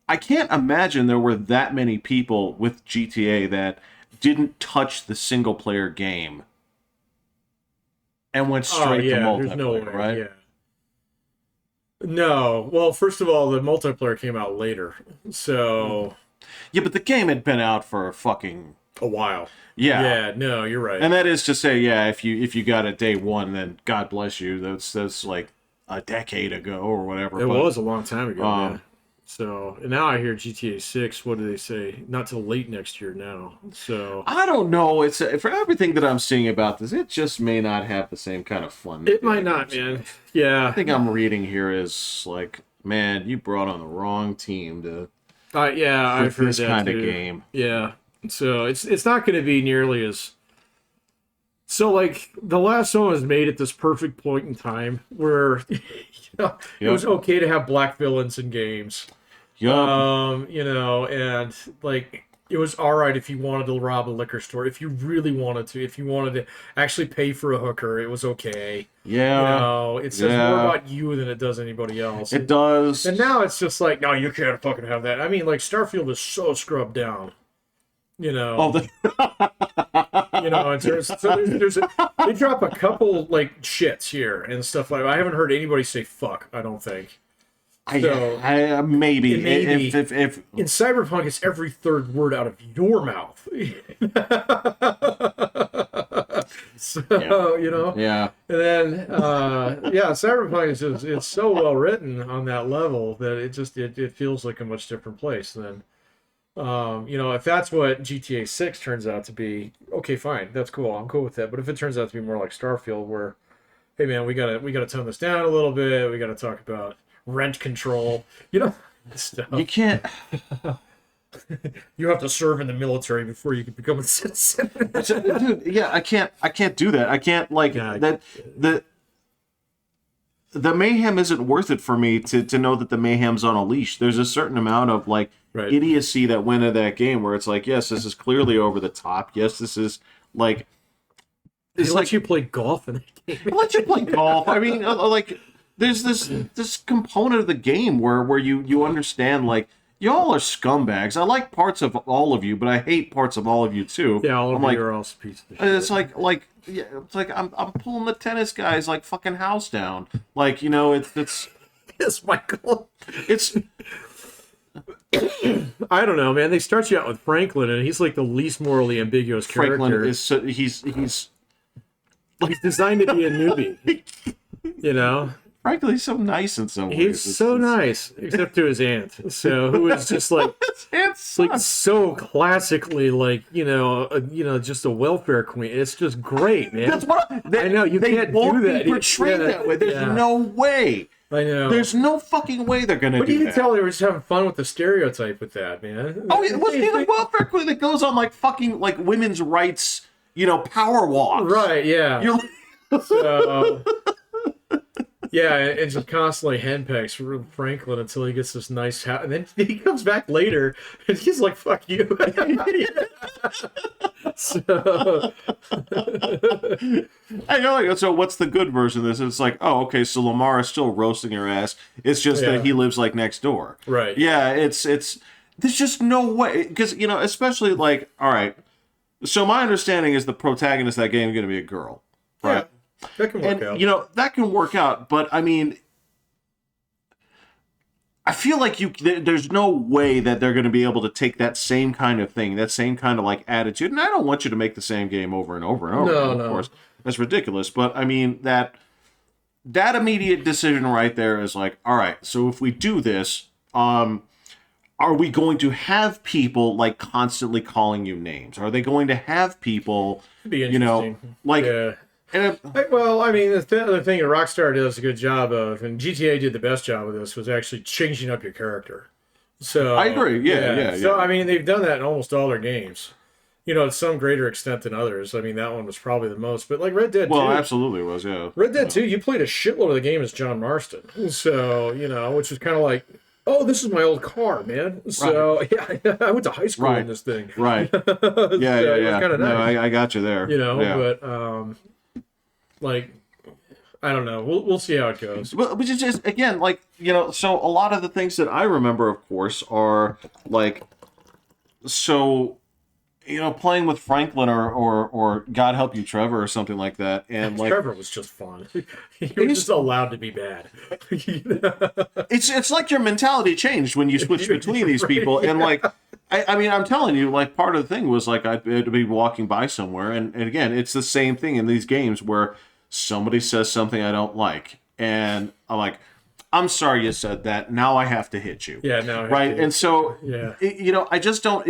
I can't imagine there were that many people with GTA that didn't touch the single player game and went straight to
There's no way,
multiplayer, right?
Yeah. No. Well, first of all, the multiplayer came out later. So
Yeah, but the game had been out for fucking
a while.
yeah.
Yeah, no, you're right.
And that is to say, yeah, if you got it day one, then God bless you. That's like a decade ago or whatever.
It
but,
was a long time ago, man. So, and now I hear GTA 6, what do they say? Not till late next year now. So,
I don't know. It's for everything that I'm seeing about this, it just may not have the same kind of fun.
it might not, man. Yeah.
I think I'm reading here is like, man, you brought on the wrong team to
Yeah, I've
for
heard
this
that
kind
too.
of game.
Yeah. So it's not going to be nearly as. So like the last one was made at this perfect point in time where it was okay to have black villains in games.
Yup.
And like it was all right if you wanted to rob a liquor store, if you really wanted to, if you wanted to actually pay for a hooker, it was okay.
Yeah.
It says more about you than it does anybody else.
It does.
And now it's just like, no, you can't fucking have that. I mean, like Starfield is so scrubbed down.
Oh,
And they drop a couple like shits here and stuff like. I haven't heard anybody say fuck. I don't think. So,
maybe
maybe.
if
In Cyberpunk, it's every third word out of your mouth. So
yeah.
and then Cyberpunk is just, it's so well written on that level that it feels like a much different place than If that's what GTA 6 turns out to be, okay, fine, that's cool. I'm cool with that. But if it turns out to be more like Starfield, where, hey man, we gotta tone this down a little bit. We gotta talk about rent control,
You
stuff.
can't.
You have to serve in the military before you can become a citizen.
Dude, yeah, I can't do that. I can't like
Yeah,
that. The mayhem isn't worth it for me to know that the mayhem's on a leash. There's a certain amount of like
right.
idiocy that went into that game where it's like, yes, this is clearly over the top. Yes, this is like
They
it's
let
like
you play golf in that game.
let you play golf. I mean, like there's this component of the game where you understand like y'all are scumbags. I like parts of all of you, but I hate parts of all of you too.
Yeah, all
I'm
of
like,
you are also pieces of
and it's
shit.
like yeah, it's like I'm pulling the tennis guy's like fucking house down. Like
Yes, Michael.
it's
I don't know, man. They start you out with Franklin, and he's like the least morally ambiguous
Franklin
character.
is so, he's
He's designed to be a newbie, you know?
frankly he's so nice in some
He's
ways.
so nice, except to his aunt. So, who is just like,
It's
like so classically, like, just a welfare queen. It's just great, man.
that's what
I know, you
they
can't
won't
do that.
be portrayed
Yeah,
that way. There's
yeah.
no way.
I know.
There's no fucking way they're gonna
But
do
you can
that.
tell they were just having fun with the stereotype with that, man.
Oh, it wasn't even welfare queen that goes on like fucking like women's rights, power walks.
Right, yeah.
You're
So, yeah, and just constantly henpecks Franklin until he gets this nice house. And then he comes back later and he's like, fuck you. So,
I know. Like, so what's the good version of this? It's like, oh, okay, so Lamar is still roasting your ass. It's just
Yeah.
that he lives like next door.
right.
Yeah, it's there's just no way because especially like all right. So my understanding is the protagonist of that game is going to be a girl, right?
Yeah, that can work
And
out.
that can work out, but I mean, I feel like there's no way that they're going to be able to take that same kind of thing, that same kind of like attitude. And I don't want you to make the same game over and over and over.
No,
Of
no.
course, that's ridiculous. But I mean that immediate decision right there is like, all right. So if we do this, are we going to have people like constantly calling you names? Are they going to have people,
It'd be interesting.
like?
Yeah.
And
Well, I mean, the other thing that Rockstar does a good job of, and GTA did the best job of this, was actually changing up your character. So
I agree. Yeah.
So I mean, they've done that in almost all their games. To some greater extent than others. I mean, that one was probably the most. But like Red Dead
Well,
2,
absolutely was, yeah.
Red Dead 2, you played a shitload of the game as John Marston. So which was kind of like, oh, this is my old car, man. So yeah, I went to high school in this thing.
Right. Yeah,
So
yeah.
It was kind of
No,
nice.
I got you there. Yeah.
But like I don't know. We'll see how it goes.
But which is just again like so a lot of the things that I remember, of course, are like so playing with Franklin or God help you Trevor or something like that, and like
Trevor was just fun. He was just allowed to be bad.
it's like your mentality changed when you switched between these people, and like I mean I'm telling you, like part of the thing was like I'd be walking by somewhere, and again it's the same thing in these games where somebody says something I don't like, and I'm like, I'm sorry you said that. Now I have to hit you.
Yeah, no.
Right, and so
Yeah.
I just don't.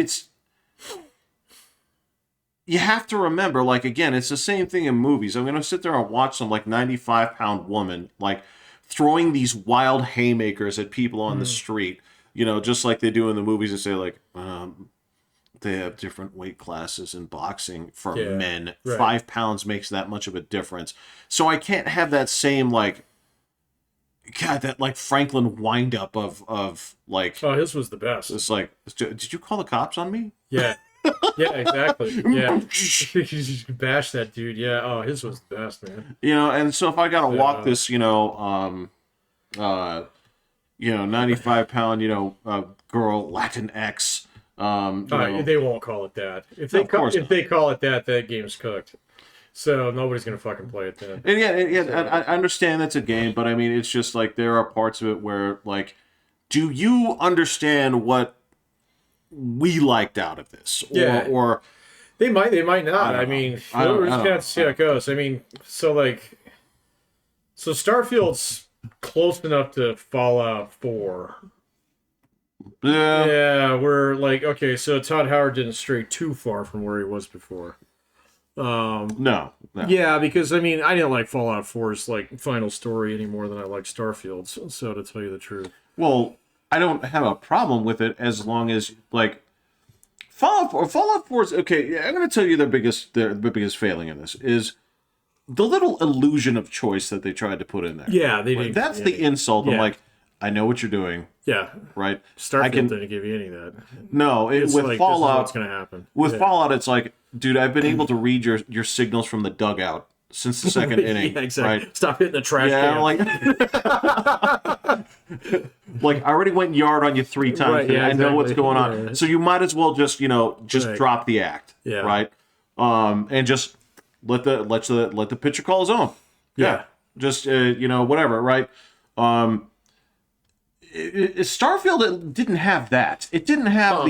You have to remember, like, again, it's the same thing in movies. I'm going to sit there and watch some, like, 95-pound woman, like, throwing these wild haymakers at people on the street, just like they do in the movies and say, like, they have different weight classes in boxing for men.
Right.
5 pounds makes that much of a difference. So I can't have that same, like, God, that, like, Franklin wind-up of like,
Oh, his was the best.
it's like, did you call the cops on me?
Yeah. Yeah, exactly. Yeah. Bash that dude. Yeah. Oh, his was the best, man.
And so if I gotta walk this, 95-pound, girl Latinx,
They won't call it that. If
No, of course
if
not.
they call it that, that game's cooked. So nobody's gonna fucking play it then.
and I understand that's a game, but I mean, it's just like there are parts of it where, like, do you understand what we liked out of this, or
They might not.
I
I
don't
mean,
know. I don't-
we're
I
just
don't
gonna have to see how it goes. I mean, so Starfield's close enough to Fallout 4
Yeah.
Yeah, we're like, okay, so Todd Howard didn't stray too far from where he was before.
No. No.
Yeah, because I mean, I didn't like Fallout 4's like final story any more than I like Starfield's. So to tell you the truth,
Well, I don't have a problem with it as long as like Fallout 4 is okay. Yeah, I'm going to tell you the biggest failing in this is the little illusion of choice that they tried to put in there.
yeah, they
Right?
didn't.
That's
Yeah,
the insult. I'm
yeah,
like, I know what you're doing,
yeah.
right? I
Starfield
can
didn't give you any of that.
no
It's
with
like this is
Fallout.
what's gonna happen.
With
Yeah.
Fallout, it's like, dude, I've been able to read your signals from the dugout since the second inning,
Yeah, exactly.
right?
Stop hitting the trash
Yeah,
can.
like I already went yard on you 3 times.
Right, yeah,
I know what's
exactly.
going on.
Yeah.
So you might as well just
Right.
drop the act,
Yeah.
right? And just let the pitcher call his own.
Yeah.
Just whatever, right? Starfield it didn't have that. It didn't have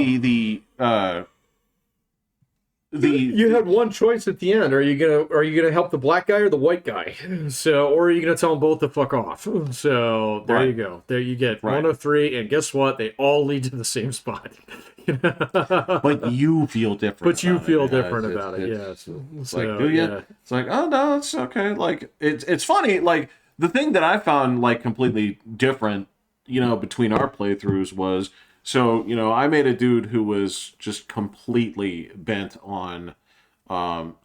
You had one choice at the end. Are you gonna help the black guy or the white guy? So, or are you gonna tell them both to fuck off? So there
Right.
you go. There you get
Right.
1 of 3, and guess what? They all lead to the same spot.
but you feel different.
But you
about it.
feel
Yeah,
different
it's-
about it.
it's-
Yes.
It's
So,
like, do you?
yeah.
It's like, oh no, it's okay. Like it's funny. Like the thing that I found like completely different, between our playthroughs was I made a dude who was just completely bent on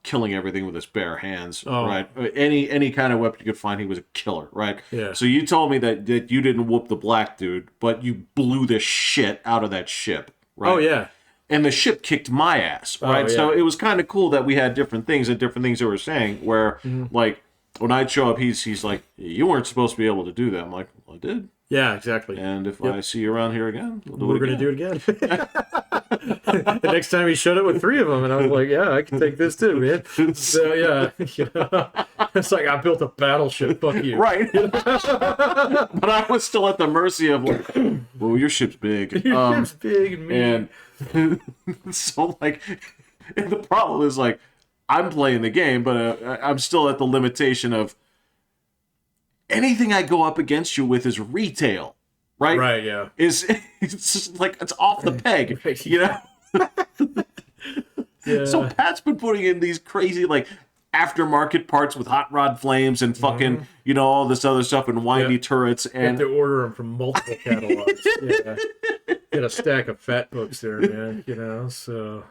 killing everything with his bare hands,
Oh.
right? Any kind of weapon you could find, he was a killer, right?
Yeah.
So you told me that you didn't whoop the black dude, but you blew the shit out of that ship, right?
Oh yeah.
And the ship kicked my ass, right?
yeah.
So it was kind of cool that we had different things and different things they were saying. Where like when I'd show up, he's like, "You weren't supposed to be able to do that." I'm like, "Well, I did."
Yeah. Exactly.
And if I see you around here again,
We're gonna do it again. The next time he showed up with 3 of them, and I was like, "Yeah, I can take this too, man." So yeah, it's like I built a battleship. Fuck you.
Right. But I was still at the mercy of like, well, your ship's big.
Your ship's big and mean.
And so like, and the problem is like, I'm playing the game, but I'm still at the limitation of anything I go up against you with is retail, right?
Right. Yeah.
It's just like it's off the peg,
Right. Yeah.
So Pat's been putting in these crazy like aftermarket parts with hot rod flames and fucking all this other stuff and windy turrets
You have
and
to order them from multiple catalogs. Yeah. Get a stack of fat books there, man. So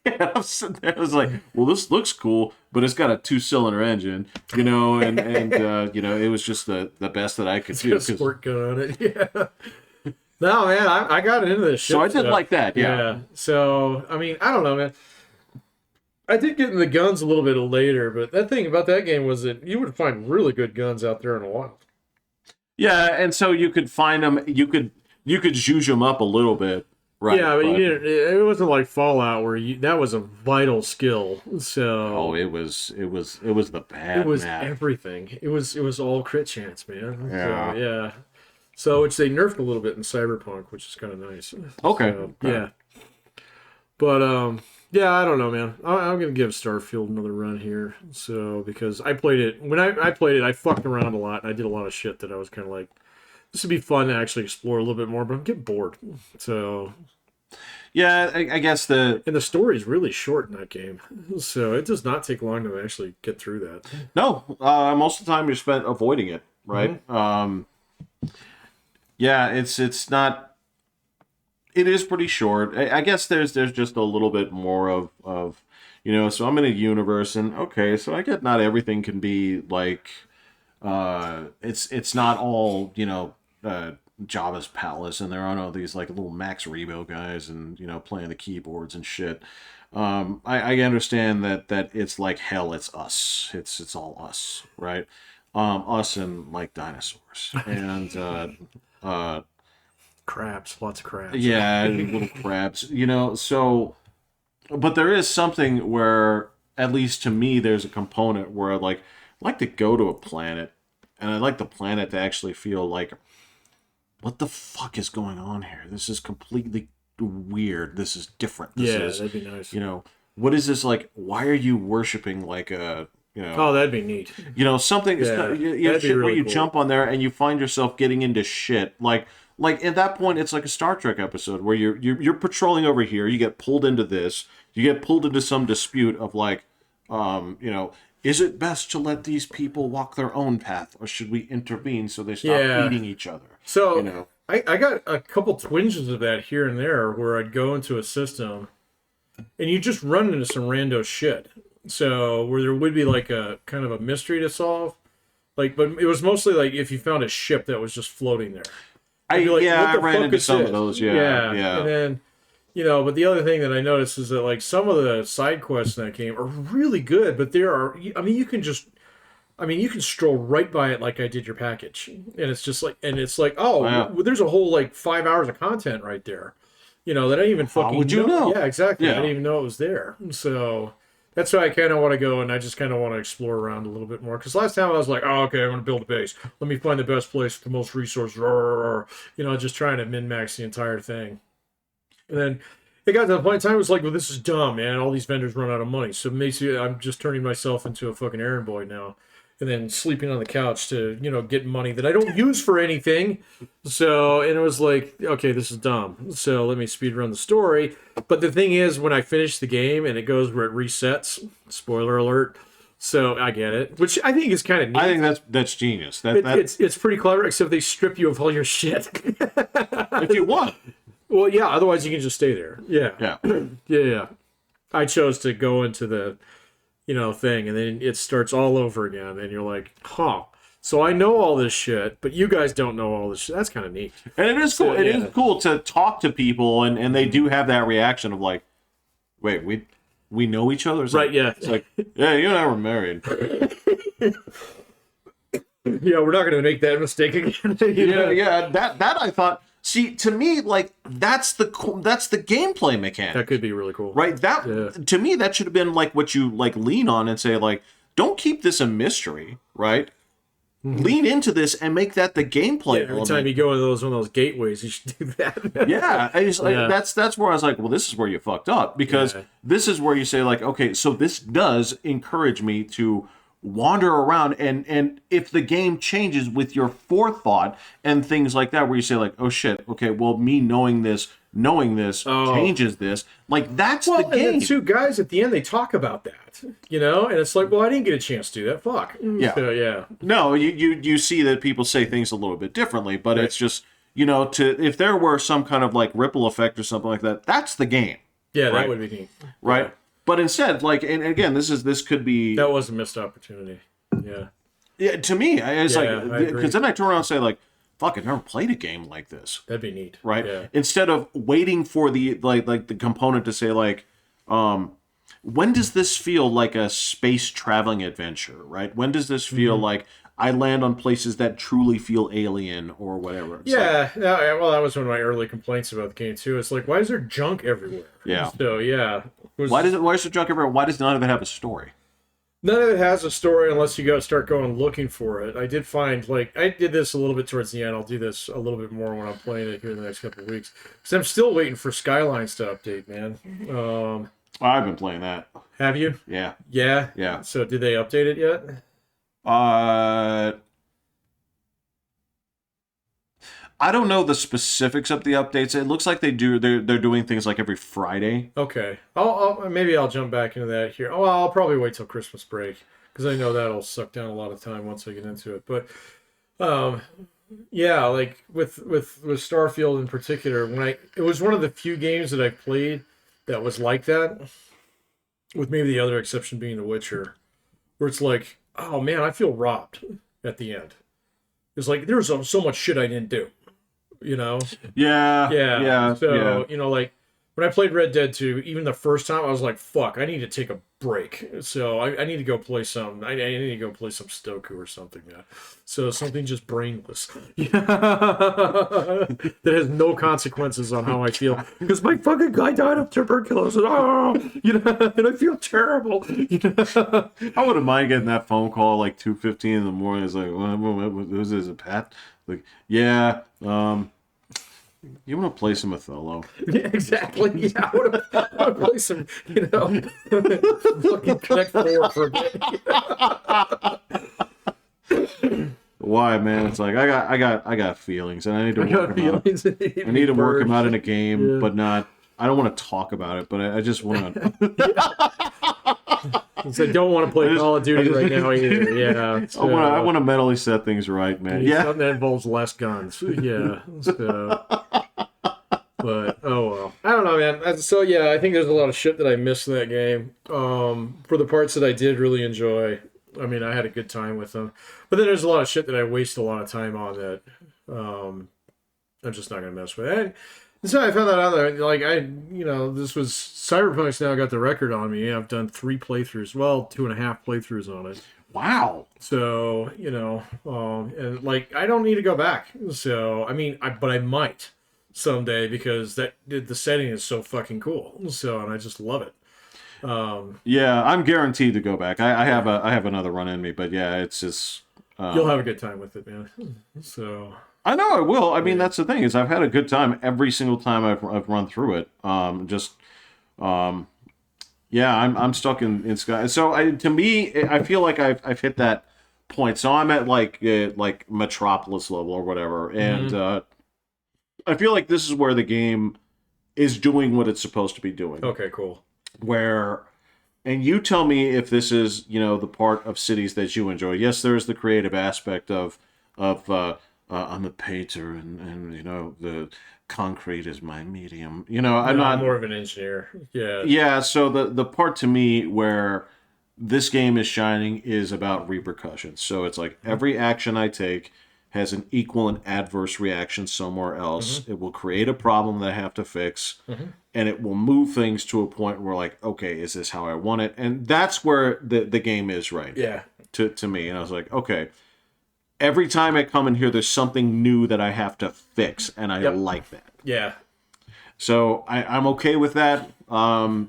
I was sitting there, I was like, well, this looks cool, but it's got a 2-cylinder engine, and it was just the best that I could do.
get a squirt gun on it. Yeah. No, man, I got into this shit.
So I did
stuff.
like that, yeah.
So I mean, I don't know, man. I did get in the guns a little bit later, but that thing about that game was that you would find really good guns out there in the wild.
Yeah, and so you could find them, you could zhuzh them up a little bit, right?
Yeah, but you didn't, it wasn't like Fallout where that was a vital skill. So
Oh, it was the bad
it was
map.
everything. It was all crit chance, man.
Yeah.
So, yeah. So which they nerfed a little bit in Cyberpunk, which is kind of nice.
Okay.
So, yeah. But yeah, I don't know, man. I'm gonna give Starfield another run here. So because I played it when I played it, I fucked around a lot and I did a lot of shit that I was kind of like, this would be fun to actually explore a little bit more, but I'm getting bored. So
Yeah, I guess
and the story is really short in that game, so it does not take long to actually get through that.
no. Most of the time you're spent avoiding it, right? Yeah, it's not. It is pretty short. I guess there's just a little bit more of So I'm in a universe, and okay, so I get not everything can be like. It's not all Java's Palace, and there are all these like little Max Rebo guys, and playing the keyboards and shit. I understand that it's like hell. It's us. It's all us, right? Us and like dinosaurs and
Crabs, lots of crabs.
yeah, little crabs. So, but there is something where, at least to me, there's a component where I'd like to go to a planet, and I'd like the planet to actually feel like, what the fuck is going on here? This is completely weird. This is different. This
Yeah,
is,
that'd be nice.
What is this like? Why are you worshiping like a
Oh, that'd be neat.
something
Yeah,
you know,
that'd be
shit where
really
you
cool.
jump on there and you find yourself getting into shit like like at that point, it's like a Star Trek episode where you're patrolling over here, you get pulled into this, you get pulled into some dispute of like, you know, is it best to let these people walk their own path, or should we intervene so they stop
Yeah.
eating each other?
So
You know,
I got a couple twinges of that here and there where I'd go into a system and you just run into some rando shit. So where there would be like a kind of a mystery to solve. Like, but it was mostly like if you found a ship that was just floating there. You'd be like,
yeah,
what
I
the
ran
fuck
into
is
some
this?
of those. Yeah, yeah.
And then, you know, but the other thing that I noticed is that like some of the side quests in that game are really good, but there are, I mean, you can stroll right by it like I did your package, and it's just like, and it's like, oh,
Yeah.
there's a whole like 5 hours of content right there, you know, that I didn't even fucking
would you know?
Yeah, exactly. I
Yeah.
didn't even know it was there. So that's why I kind of want to go, and I just kind of want to explore around a little bit more. Because last time I was like, oh, okay, I'm going to build a base. Let me find the best place with the most resources. You know, just trying to min max the entire thing. And then it got to the point in time, it was like, well, this is dumb, man. All these vendors run out of money. So basically, I'm just turning myself into a fucking errand boy now. And then sleeping on the couch to, you know, get money that I don't use for anything. So, and it was like, okay, this is dumb. So let me speed run the story. But the thing is, when I finish the game and it goes where it resets, spoiler alert. So I get it, which I think is kind of neat.
I think that's genius.
It's pretty clever, except they strip you of all your shit.
If you want.
Well, yeah, otherwise you can just stay there. Yeah.
Yeah.
Yeah. I chose to go into the, you know, thing, and then it starts all over again, and you're like, huh. So I know all this shit, but you guys don't know all this shit. That's kind of neat.
And it is cool.
So,
It
yeah.
is cool to talk to people, and they do have that reaction of like, wait, we know each other? It's
Right,
like,
yeah.
It's like, yeah, you and I were married.
Yeah, we're not going to make that mistake again. You know?
Yeah. That I thought. See, to me, like that's the gameplay mechanic.
That could be really cool.
Right? That
Yeah.
to me, that should have been like what you like lean on and say like, don't keep this a mystery, right? Lean into this and make that the gameplay.
Every
element.
time you go into one of those gateways, you should do that.
Yeah, I just, like,
Yeah.
that's where I was like, well, this is where you fucked up, because
Yeah.
this is where you say like, okay, so this does encourage me to wander around, and if the game changes with your forethought and things like that, where you say like, oh shit, okay, well, me knowing this changes this, like that's
Well,
the game.
and the two guys at the end, they talk about that, you know, and it's like, well, I didn't get a chance to do that. Fuck.
Yeah.
So, yeah.
No, you see that people say things a little bit differently, but it's just, you know, if there were some kind of like ripple effect or something like that, that's the game,
Yeah,
Right.
that would be neat.
right?
Yeah.
But instead, like, and again, this could be
That was a missed opportunity. Yeah.
yeah, to me, it's
Yeah, I
like,
agree.
because then I turn around and say like, fuck, I've never played a game like this,
That'd be neat.
right?
Yeah.
Instead of waiting for the like the component to say like, when does this feel like a space traveling adventure, right? When does this feel like I land on places that truly feel alien or whatever? It's like,
Well, that was one of my early complaints about the game too. It's like, why is there junk everywhere?
Yeah.
So yeah,
why is the junk everywhere? Why does none of it have a story?
none of it has a story unless you start going looking for it. I did find like I did this a little bit towards the end. I'll do this a little bit more when I'm playing it here in the next couple of weeks because I'm still waiting for Skylines to update, man.
I've been playing that.
Have you?
Yeah.
Yeah.
Yeah.
So did they update it yet?
I don't know the specifics of the updates. It looks like they're doing things like every Friday.
Okay. Maybe I'll jump back into that here. Oh, I'll probably wait till Christmas break because I know that'll suck down a lot of time once I get into it. But, yeah, like with Starfield in particular, it was one of the few games that I played that was like that, with maybe the other exception being The Witcher, where it's like, oh man, I feel robbed at the end. It's like there's so much shit I didn't do, you know.
Yeah.
So, you know, like when I played Red Dead 2, even the first time, I was like, fuck, I need to take a break. So I need to go play I need to go play some Stoku or something, man. So something just brainless. That has no consequences on how I feel. Because my fucking guy died of tuberculosis. Oh, you know, and I feel terrible. You know?
I wouldn't mind getting that phone call like 2:15 in the morning. It's like, who's this? Is it Pat? Like, yeah. You want to play some Othello?
Yeah, exactly. Yeah, I want to play some, you know, fucking Connect 4 for a bit.
why, man. It's like I got feelings, and I need to
I
work
got
them out.
feelings.
I need to work them out in a game,
Yeah.
but not. I don't want to talk about it, but I just want to.
So I don't want to play Call of Duty right now either. Yeah.
I want to mentally set things right, man.
Need
Yeah.
something that involves less guns. Yeah. So, but oh well. I don't know, man. So yeah, I think there's a lot of shit that I missed in that game. For the parts that I did really enjoy, I mean, I had a good time with them. But then there's a lot of shit that I waste a lot of time on that I'm just not gonna mess with. And so I found that out there. Like this was Cyberpunk's now got the record on me. I've done 3 playthroughs. Well, 2.5 playthroughs on it.
Wow.
So, and like I don't need to go back. So, I mean, but I might someday because the setting is so fucking cool. So, and I just love it.
Yeah, I'm guaranteed to go back. I have another run in me, but yeah, it's just
You'll have a good time with it, man. So,
I know I will. I mean, that's the thing is I've had a good time every single time I've run through it. Yeah, I'm stuck in Sky. So to me, I feel like I've hit that point. So I'm at like Metropolis level or whatever, and I feel like this is where the game is doing what it's supposed to be doing.
okay, cool.
And you tell me if this is the part of cities that you enjoy. Yes, there's the creative aspect of I'm a painter and the concrete is my medium. I'm not
more of an engineer. Yeah.
Yeah, so the part to me where this game is shining is about repercussions. So it's like every action I take has an equal and adverse reaction somewhere else. It will create a problem that I have to fix, and it will move things to a point where like, okay, is this how I want it? And that's where the game is right
Yeah.
to me. And I was like, okay, every time I come in here, there's something new that I have to fix, and I like that.
Yeah.
So I'm okay with that.
I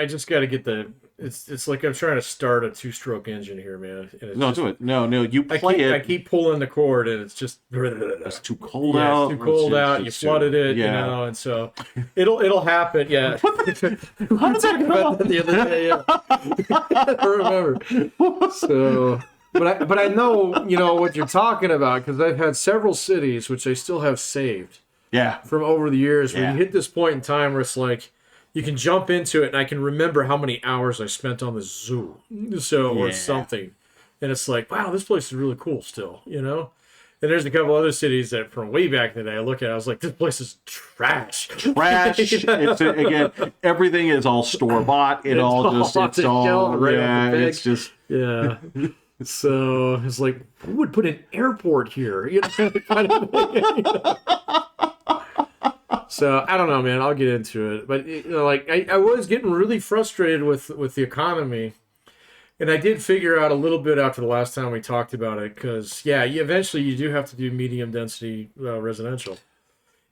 just got to get the. It's like I'm trying to start a 2-stroke engine here, man. And it's
Do it. No, you play it.
I keep pulling the cord, and it's just.
It's too cold
Yeah,
out.
it's too cold out. You flooded it, and so it'll happen. Yeah.
How did that go?
The other day, yeah. I don't remember. So, but I know what you're talking about because I've had several cities which I still have saved.
Yeah.
From over the years, where you hit this point in time where it's like you can jump into it, and I can remember how many hours I spent on the zoo, or something, and it's like, wow, this place is really cool still, And there's a couple other cities that from way back in the day I look at, I was like, this place is trash.
Trash. It's again, everything is all store bought. It's just
So it's like, who would put an airport here? Kind of thing. So I don't know, man. I'll get into it, but I was getting really frustrated with the economy, and I did figure out a little bit after the last time we talked about it, because eventually you do have to do medium density residential.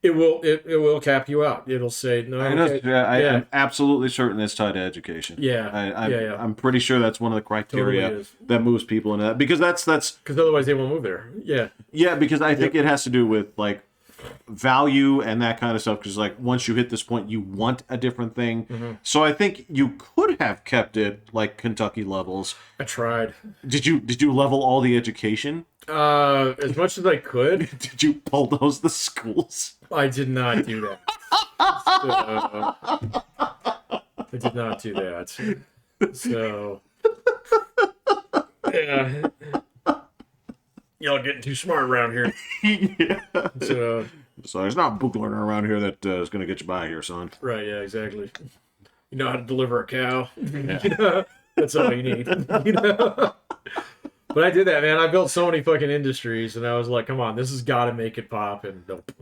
It will cap you out. It'll say no.
I'm absolutely certain it's tied to education. I'm pretty sure that's one of the criteria
Totally
that moves people into that, because that's
because otherwise they won't move there.
Yeah, because I think it has to do with like value and that kind of stuff, because like once you hit this point you want a different thing. So I think you could have kept it like Kentucky levels.
I tried.
Did you level all the education?
As much as I could.
Did you bulldoze the schools?
I did not do that. I did not do that. So yeah. Y'all getting too smart around here. So
it's not book learner around here that is going to get you by here, son.
Right, yeah, exactly. You know how to deliver a cow. That's all you need. But I did that, man. I built so many fucking industries, and I was like, come on, this has got to make it pop. And nope.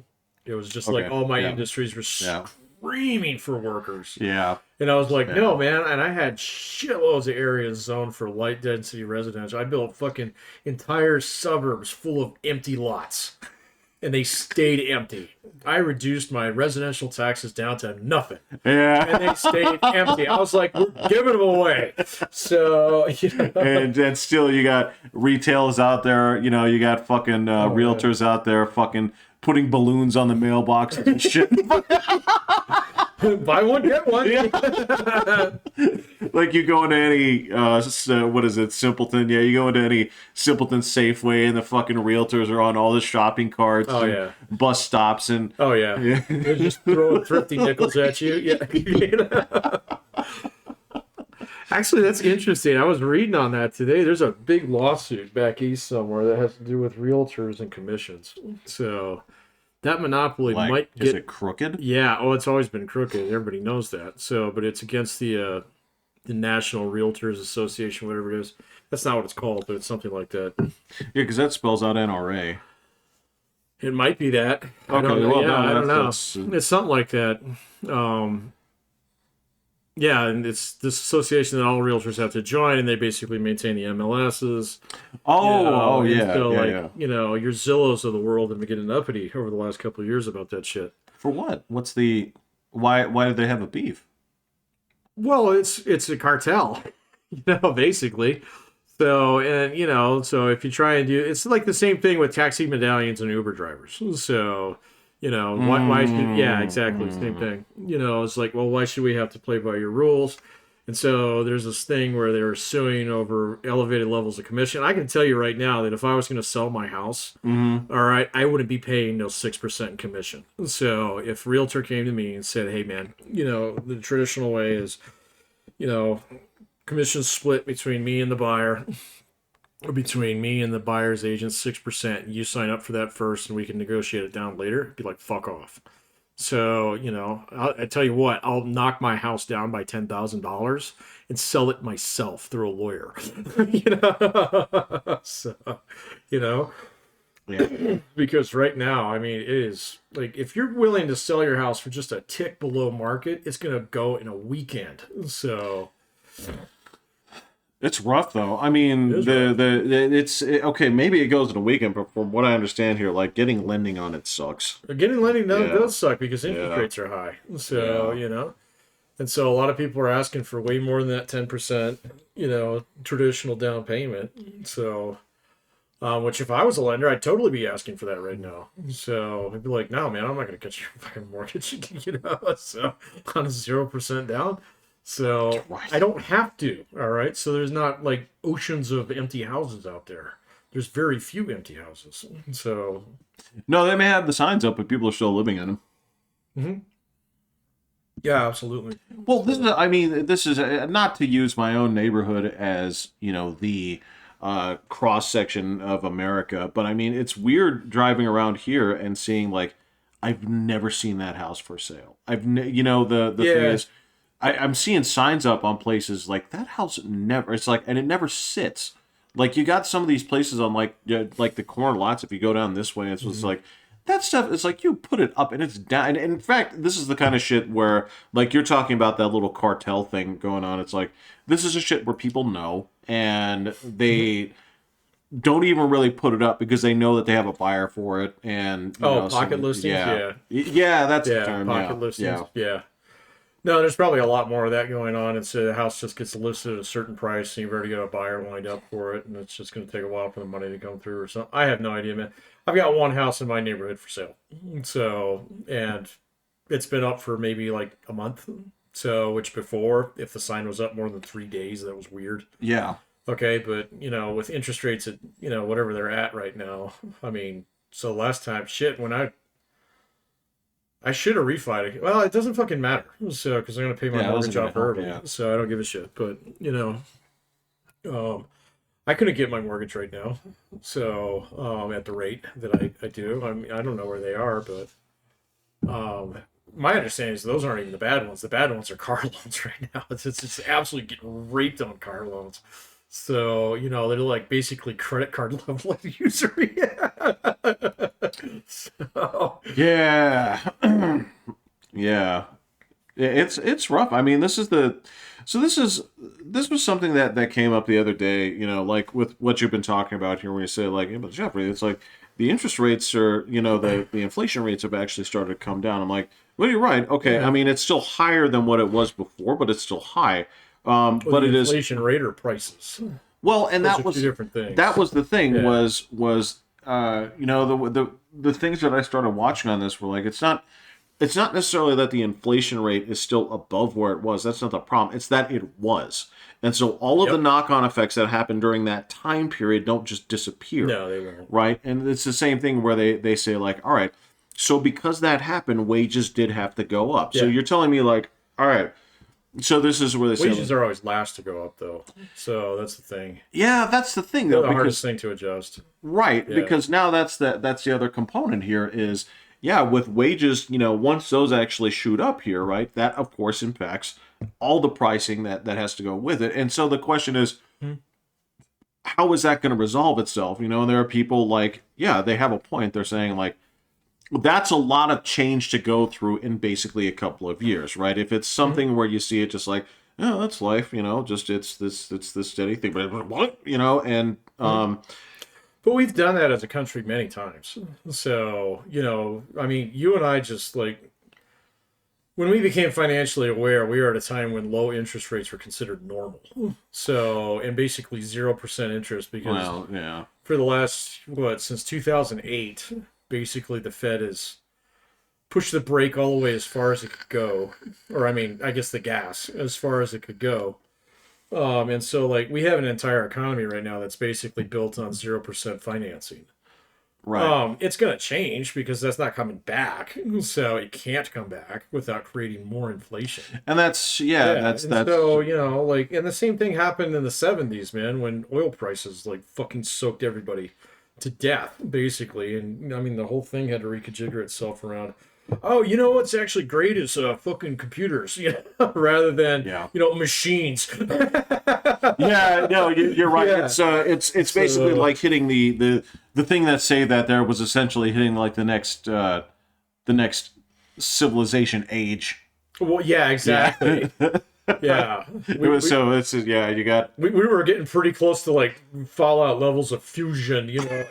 It was just like all my industries were screaming for workers.
Yeah.
And I was like, no, man. And I had shitloads of areas zoned for light density residential. I built fucking entire suburbs full of empty lots. And they stayed empty. I reduced my residential taxes down to nothing.
Yeah.
And they stayed empty. I was like, we're giving them away. So,
And still you got retailers out there, you got fucking realtors out there fucking putting balloons on the mailboxes and shit.
Buy one, get one.
Yeah. Like you go into any what is it, Simpleton? Yeah, you go into any Simpleton Safeway and the fucking realtors are on all the shopping carts
Oh
and
yeah.
bus stops and
Oh yeah.
yeah.
They're just throwing thrifty nickels at you. Yeah. Actually, that's interesting. I was reading on that today. There's a big lawsuit back east somewhere that has to do with realtors and commissions. So that monopoly
Like,
might
is
get.
it crooked?
Yeah. Oh, it's always been crooked. Everybody knows that. So, but it's against the National Realtors Association, whatever it is. That's not what it's called, but it's something like that.
Yeah, because that spells out NRA.
It might be that. I
Okay,
don't know.
well,
Yeah,
no,
I don't know.
that's
It's something like that. Um, yeah, and it's this association that all realtors have to join, and they basically maintain the MLSs. And
yeah,
so,
yeah,
like,
yeah.
your Zillows of the world have been getting uppity over the last couple of years about that shit.
For what? What's the why do they have a beef?
Well, it's a cartel, basically. So, and so if you try and do, it's like the same thing with taxi medallions and Uber drivers. So, why should, yeah, exactly, same thing. It's like, well, why should we have to play by your rules? And so there's this thing where they were suing over elevated levels of commission. I can tell you right now that if I was going to sell my house, all right, I wouldn't be paying no 6% commission. So if realtor came to me and said, hey man, the traditional way is, you know, commission split between me and the buyer, or between me and the buyer's agent, 6%. You sign up for that first, and we can negotiate it down later. Be like, fuck off. So, I tell you what, I'll knock my house down by $10,000 and sell it myself through a lawyer. So, you know,
Yeah.
because right now, I mean, it is like if you're willing to sell your house for just a tick below market, it's gonna go in a weekend. So,
It's rough though. I mean,
It is rough.
okay. Maybe it goes in a weekend, but from what I understand here, like getting lending on it sucks.
getting lending
Yeah,
does suck because interest
yeah,
rates are high. So,
yeah.
and so a lot of people are asking for way more than that 10%, traditional down payment. So, which if I was a lender, I'd totally be asking for that right now. So I'd be like, no, man, I'm not going to cut your fucking mortgage, so on a 0% down. So
Right.
I don't have to. All right. So there's not like oceans of empty houses out there. There's very few empty houses. So,
No, they may have the signs up, but people are still living in them.
mhm. Yeah, absolutely.
Well, this is not to use my own neighborhood as the cross section of America, but I mean it's weird driving around here and seeing like I've never seen that house for sale. The thing
Yeah.
is, I'm seeing signs up on places like that house never. It's like, and it never sits. Like you got some of these places on like the corner lots. If you go down this way, it's just like that stuff. It's like you put it up and it's down. And in fact, this is the kind of shit where like you're talking about that little cartel thing going on. It's like this is a shit where people know and they don't even really put it up because they know that they have a buyer for it. And
Pocket listings.
yeah,
Yeah.
yeah, that's the
Yeah.
term.
Pocket
Yeah,
listings.
yeah.
Yeah. No, there's probably a lot more of that going on. It's the house just gets listed at a certain price, and you've already got a buyer lined up for it, and it's just going to take a while for the money to come through or something. I have no idea, man. I've got one house in my neighborhood for sale, so and it's been up for maybe like a month. So, which before, if the sign was up more than 3 days, that was weird.
Yeah.
Okay, but with interest rates at whatever they're at right now, I mean, so last time, shit, when I should have refied it. Well, it doesn't fucking matter. So, because I'm going to pay my
Yeah, it wasn't
mortgage
gonna
off
help,
early.
yeah.
So I don't give a shit. But, I couldn't get my mortgage right now. So, at the rate that I do, I mean, I don't know where they are, but, my understanding is those aren't even the bad ones. The bad ones are car loans right now. It's just absolutely getting raped on car loans. So, they're like basically credit card level of usury. So,
Yeah. Yeah. It's rough. I mean, this was something that came up the other day, like with what you've been talking about here when you say like, but Jeffrey, it's like the interest rates are, the inflation rates have actually started to come down. I'm like, well, you're right. Okay.
yeah.
I mean, it's still higher than what it was before, but it's still high.
Well,
But
the
it is
inflation rate or prices.
well, and
Those
that
are two
was
different things.
that was the thing
Yeah.
was the things that I started watching on this were like it's not it's not necessarily that the inflation rate is still above where it was. That's not the problem. It's that it was. And so all of the
Yep.
knock-on effects that happened during that time period don't just disappear,
No, they won't.
right? And it's the same thing where they say like, all right, so because that happened, wages did have to go up. So
Yeah.
you're telling me like, all right, so this is where they say,
Wages are always last to go up, though. So that's the thing.
yeah, that's the thing
They're
though,
the hardest
because
thing to adjust.
right,
Yeah.
because now that's the other component here is yeah, with wages, once those actually shoot up here, right, that of course impacts all the pricing that has to go with it. And so the question is,
Hmm.
how is that going to resolve itself? And there are people like, yeah, they have a point. They're saying like that's a lot of change to go through in basically a couple of years, right? If it's something where you see it just like, oh, that's life, just it's this steady thing, but what, and
But we've done that as a country many times. So, I mean, you and I just like, when we became financially aware, we were at a time when low interest rates were considered normal. So, and basically 0% interest because
well, yeah,
for the last, since 2008, basically the Fed has pushed the brake all the way as far as it could go. Or, I mean, I guess the gas as far as it could go. And so, like, we have an entire economy right now that's basically built on 0% financing.
right.
It's going to change because that's not coming back. So it can't come back without creating more inflation.
And that's yeah,
Yeah.
that's
And
that's
so, like, and the same thing happened in the 70s, man, when oil prices, like, fucking soaked everybody to death, basically. And I mean, the whole thing had to reconfigure itself around, oh, what's actually great is fucking computers, rather than,
yeah.
machines.
Yeah, no, you're right.
Yeah.
It's basically
So,
like hitting the thing that say that there was essentially hitting like the next civilization age.
well, yeah, exactly.
Yeah.
Yeah.
It was so it's yeah, you got
We were getting pretty close to like Fallout levels of fusion,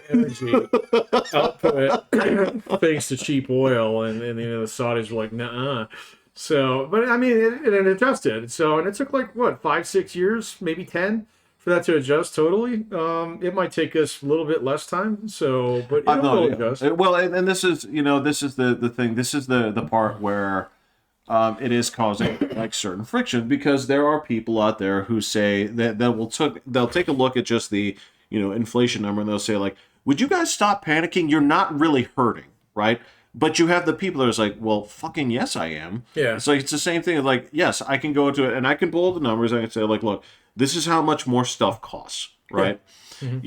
energy output thanks to cheap oil, and the Saudis were like, nah. So, but I mean, it adjusted. So, and it took like what 5 6 years, maybe 10, for that to adjust totally. It might take us a little bit less time. So, but
I
it'll
know,
adjust.
yeah. Well, and this is this is the thing. This is the part where it is causing like certain friction because there are people out there who say they'll take a look at just the inflation number and they'll say like, would you guys stop panicking? You're not really hurting, right? But you have the people that are like, well, fucking yes, I am.
Yeah.
It's like it's the same thing. Like, yes, I can go into it and I can pull the numbers. I can say like, look, this is how much more stuff costs, right?
Hmm.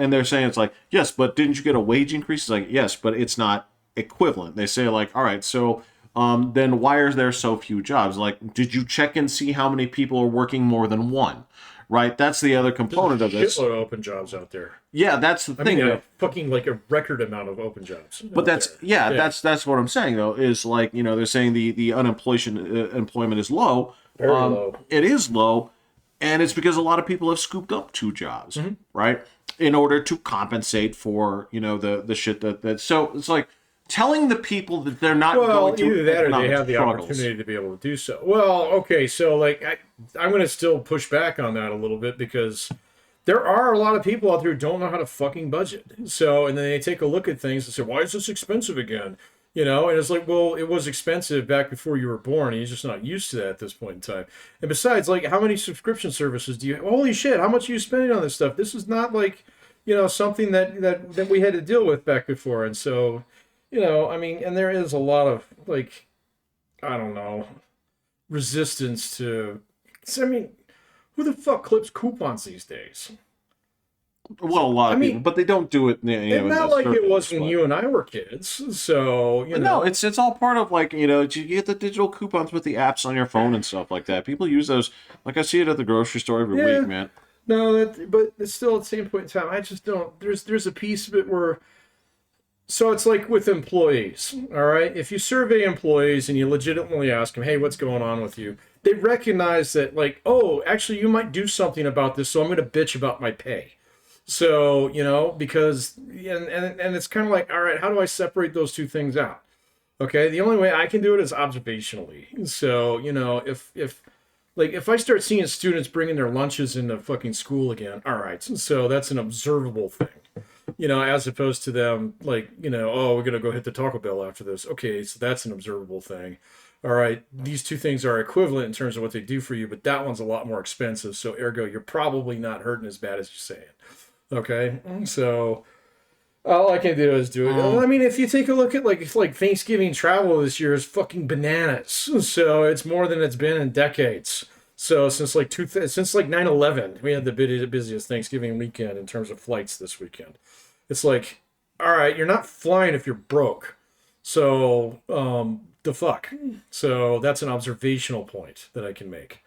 And they're saying it's like, yes, but didn't you get a wage increase? It's like, yes, but it's not equivalent. They say like, all right, so then why are there so few jobs? Like, did you check and see how many people are working more than one? Right, that's the other component of this.
Shitload of open jobs out there.
Yeah, that's the
I
thing.
mean, fucking like a record amount of open jobs.
But
out
that's
there.
yeah, that's what I'm saying though. Is like they're saying the unemployment employment is low.
Very low.
It is low, and it's because a lot of people have scooped up two jobs,
Mm-hmm.
right, in order to compensate for the shit that. So it's like telling the people that they're not
Well,
going through
either that or they
economic
have the
struggles.
opportunity to be able to do so. Well, okay, so like I'm going to still push back on that a little bit because there are a lot of people out there who don't know how to fucking budget. So, and then they take a look at things and say, "Why is this expensive again?" And it's like, well, it was expensive back before you were born, and you're just not used to that at this point in time. And besides, like, how many subscription services do you have? Holy shit, how much are you spending on this stuff? This is not like, something that we had to deal with back before. And so, I mean, and there is a lot of like, I don't know, resistance to. I mean, who the fuck clips coupons these days?
Well, a lot
I
of
mean,
people, but they don't do it.
It's not like it was when you and I were kids. So,
No, it's all part of like you get the digital coupons with the apps on your phone and stuff like that. People use those. Like I see it at the grocery store every
Yeah.
week, man.
No, but it's still at the same point in time. I just don't. There's a piece of it where. So it's like with employees, all right? If you survey employees and you legitimately ask them, hey, what's going on with you? They recognize that, like, oh, actually, you might do something about this, so I'm going to bitch about my pay. So, because, and it's kind of like, all right, how do I separate those two things out? Okay, the only way I can do it is observationally. So, if I start seeing students bringing their lunches into fucking school again, all right, so that's an observable thing. as opposed to them like, oh, we're gonna go hit the Taco Bell after this. Okay, so that's an observable thing. All right, these two things are equivalent in terms of what they do for you, but that one's a lot more expensive. So ergo, you're probably not hurting as bad as you're saying. Okay, so all I can do is do it.
Mm,
I mean, if you take a look at like Thanksgiving travel this year is fucking bananas. So it's more than it's been in decades. So since like 9/11, we had the busiest Thanksgiving weekend in terms of flights this weekend. It's like, all right, you're not flying if you're broke. So the fuck. So that's an observational point that I can make.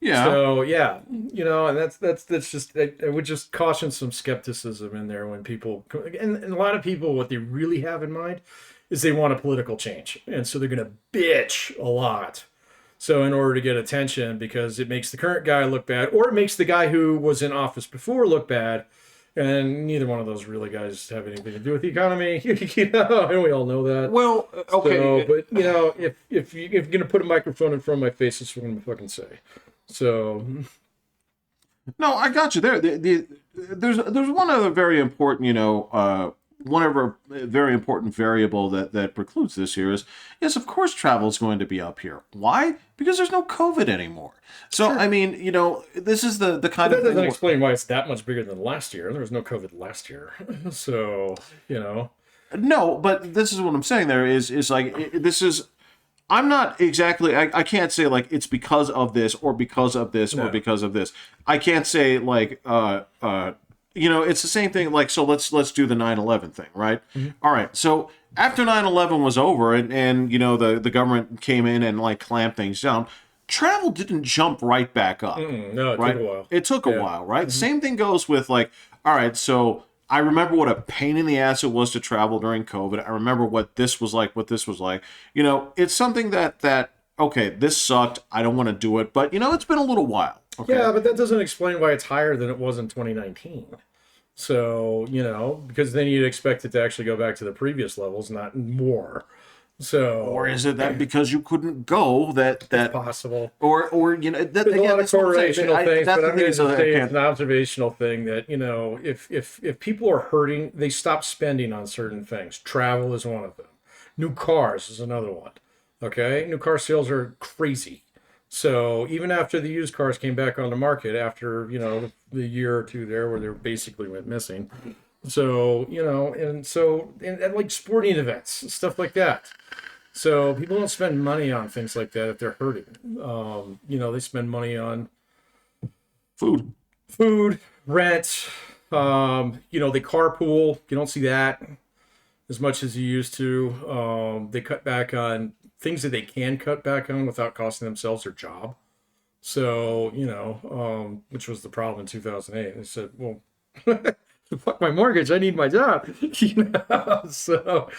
yeah.
So yeah, and that's just I would just caution some skepticism in there when people and a lot of people what they really have in mind is they want a political change, and so they're gonna bitch a lot. So in order to get attention, because it makes the current guy look bad, or it makes the guy who was in office before look bad, and neither one of those really guys have anything to do with the economy, and we all know that.
Well,
So,
okay.
but if you're gonna put a microphone in front of my face, that's what I'm gonna fucking say. So
No, I got you there. There's one other very important, one other very important variable that precludes this here is yes, of course, travel is going to be up here. Why? Because there's no COVID anymore. So
sure.
I mean, this is the
But
kind
that
of thing.
doesn't explain why it's that much bigger than last year. There was no COVID last year. So,
No, but this is what I'm saying. There is like this is. I'm not exactly. I can't say like it's because of this or because of this or
no.
because of this. I can't say like it's the same thing. Like so, let's do the 9/11 thing, right?
Mhm.
All right. So after 9/11 was over and the government came in and like clamped things down, travel didn't jump right back up,
No, it took
right?
a while.
It took a
Yeah.
while, right?
Hmm.
Same thing goes with like, all right, so I remember what a pain in the ass it was to travel during COVID. I remember what this was like, what this was like. It's something that okay, this sucked. I don't want to do it, but it's been a little while. Okay.
Yeah, but that doesn't explain why it's higher than it was in 2019. So, because then you'd expect it to actually go back to the previous levels, not more.
Or
So,
is it that because you couldn't go that
it's
that
possible.
or that
There's a
again
lot of
that's what I'm saying.
correlational things,
That's
but
the
I'm
thing
going
is
to just
I
say it's
can't.
an observational thing that if people are hurting, they stop spending on certain things. Travel is one of them. New cars is another one. Okay, new car sales are crazy. So even after the used cars came back on the market after the year or two there where they basically went missing. So and like sporting events stuff like that. So people don't spend money on things like that if they're hurting. They spend money on
Food.
food, rent. They carpool. You don't see that as much as you used to. They cut back on things that they can cut back on without costing themselves their job. So, which was the problem in 2008. They said, well, fuck my mortgage. I need my job. So,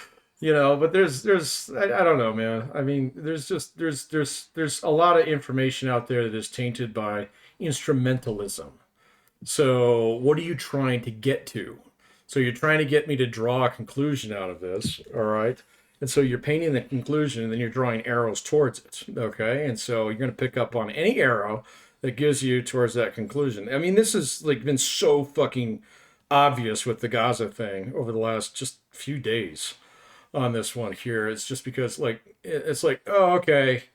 but I don't know, man. I mean, there's a lot of information out there that is tainted by instrumentalism. So, what are you trying to get to? So, you're trying to get me to draw a conclusion out of this, all right? And so you're painting the conclusion and then you're drawing arrows towards it, okay? And so you're going to pick up on any arrow that gives you towards that conclusion. I mean, this has like been so fucking obvious with the Gaza thing over the last just few days on this one here. It's just because it's like, oh, okay.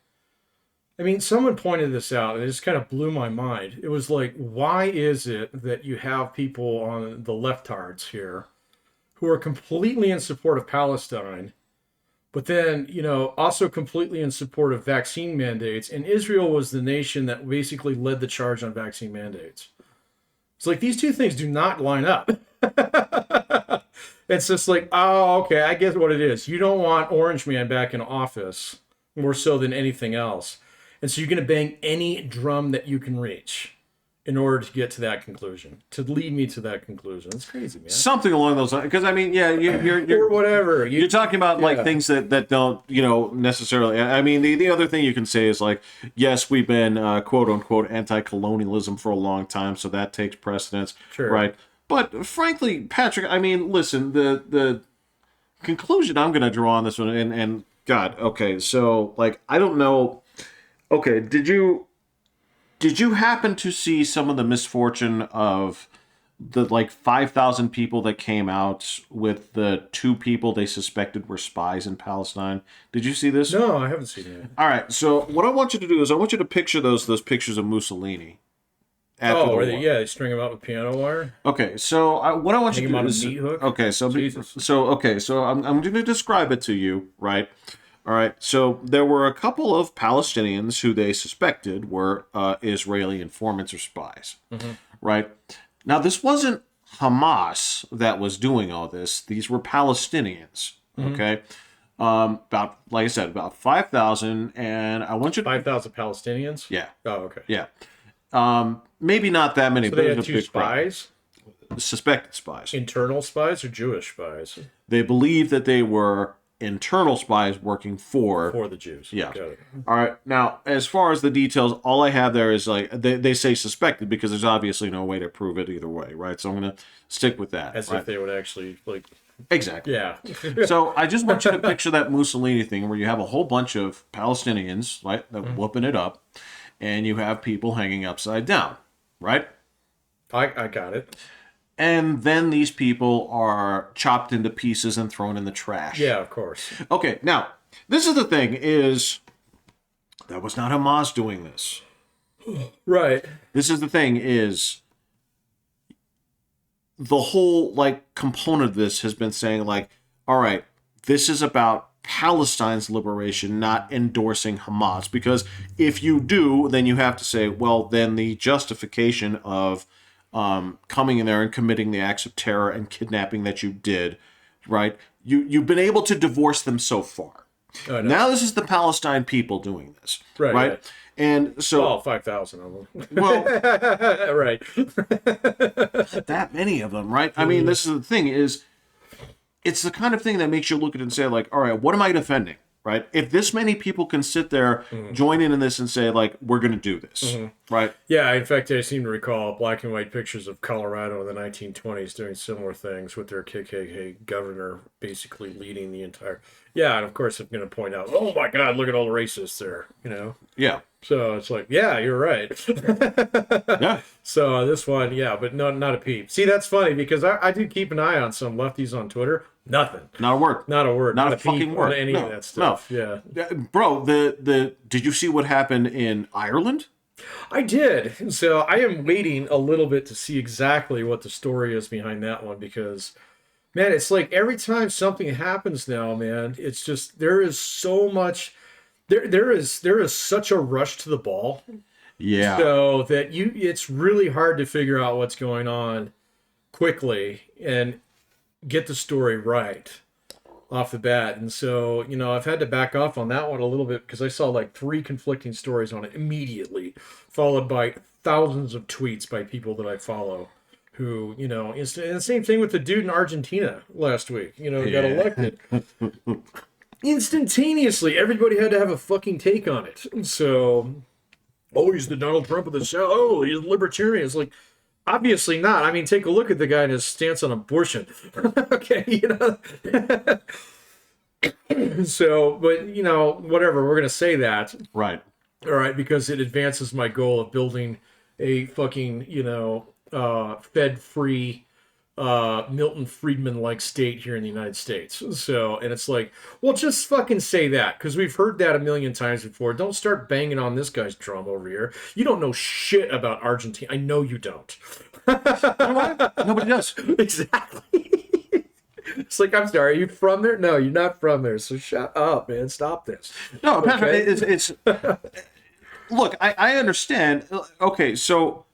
I mean, someone pointed this out and it just kind of blew my mind. It was like, why is it that you have people on the leftards here who are completely in support of Palestine, but then, also completely in support of vaccine mandates? And Israel was the nation that basically led the charge on vaccine mandates. It's like these two things do not line up. It's just like, oh, okay, I guess what it is. You don't want Orange Man back in office more so than anything else. And so you're going to bang any drum that you can reach in order to get to that conclusion, to lead me to that conclusion. It's crazy, man.
Something along those lines. Because I mean, yeah,
Or whatever.
you're talking about like
Yeah.
things that don't necessarily. I mean, the other thing you can say is like, yes, we've been quote unquote anti-colonialism for a long time, so that takes precedence,
Sure.
right? But frankly, Patrick, I mean, listen, the conclusion I'm going to draw on this one, and God, okay, so like I don't know. Okay, did you happen to see some of the misfortune of the like 5,000 people that came out with the 2 people they suspected were spies in Palestine. Did you see this?
No, I haven't seen it.
All right. So what I want you to do is I want you to picture those pictures of Mussolini after the
Oh,
war.
yeah, they string them out with piano wire,
Okay. So what I want
hang
you
them
to
on
do
a
is
meat hook.
okay.
Jesus.
So I'm going to describe it to you, right? All right. So there were a couple of Palestinians who they suspected were Israeli informants or spies, right? Now this wasn't Hamas that was doing all this. These were Palestinians. Okay. About, like I said, about 5,000, and I want you to
5,000 Palestinians.
yeah,
Oh, okay.
yeah. Maybe not that many,
So
but
they
it
had
was a
two
big crowd.
spies,
Suspected spies.
internal spies or Jewish spies
They believe that they were internal spies working for.
for the Jews.
Yeah.
Got it.
All right. Now, as far as the details, all I have there is like they say suspected because there's obviously no way to prove it either way, right? So I'm going to stick with that.
As
right?
if they would actually like.
Exactly.
Yeah.
So I just want you to picture that Mussolini thing where you have a whole bunch of Palestinians, right, that whooping it up, and you have people hanging upside down, right?
I got it.
And then these people are chopped into pieces and thrown in the trash.
Yeah, of course.
Okay, now, this is the thing, is that was not Hamas doing this.
Right.
This is the thing, is the whole, like, component of this has been saying, like, all right, this is about Palestine's liberation, not endorsing Hamas. Because if you do, then you have to say, well, then the justification of coming in there and committing the acts of terror and kidnapping that you did, right? You've been able to divorce them so far.
Oh, no.
Now this is the Palestine people doing this,
Right,
right?
right.
And so,
Oh, 5,000 of them.
well,
Right.
that many of them, right? I mean, this is the thing, is it's the kind of thing that makes you look at it and say, like, all right, what am I defending, right? If this many people can sit there, join in this and say, like, we're going to do this, right?
Yeah, in fact, I seem to recall black and white pictures of Colorado in the 1920s doing similar things with their KKK governor basically leading the entire. Yeah, and of course, I'm going to point out, oh my God, look at all the racists there, you know?
Yeah.
So it's like, yeah, you're right.
Yeah.
So this one, yeah, but not a peep. See, that's funny because I do keep an eye on some lefties on Twitter. Nothing.
Not a word.
Not a word.
Not a
peep
fucking word.
on any
No,
of that stuff. Yeah.
Bro, did you see what happened in Ireland?
I did. So I am waiting a little bit to see exactly what the story is behind that one because, man, it's like every time something happens now, man, it's just there is so much. There is such a rush to the ball.
Yeah.
So that it's really hard to figure out what's going on quickly and get the story right off the bat. And so, I've had to back off on that one a little bit because I saw like 3 conflicting stories on it immediately, followed by thousands of tweets by people that I follow who, and the same thing with the dude in Argentina last week, who got elected. Instantaneously, everybody had to have a fucking take on it. So, oh, he's the Donald Trump of the South. Oh, he's a libertarian. It's like, obviously not. I mean, take a look at the guy and his stance on abortion. Okay, So, but, whatever, we're going to say that.
Right.
All right, because it advances my goal of building a fucking, Fed-free, Milton Friedman-like state here in the United States. So, and it's like, well, just fucking say that, because we've heard that a million times before. Don't start banging on this guy's drum over here. You don't know shit about Argentina. I know you don't.
Nobody does.
Exactly. It's like, I'm sorry, are you from there? No, you're not from there. So shut up, man. Stop this.
No, Patrick,
Okay?
it's look, I understand. Okay, so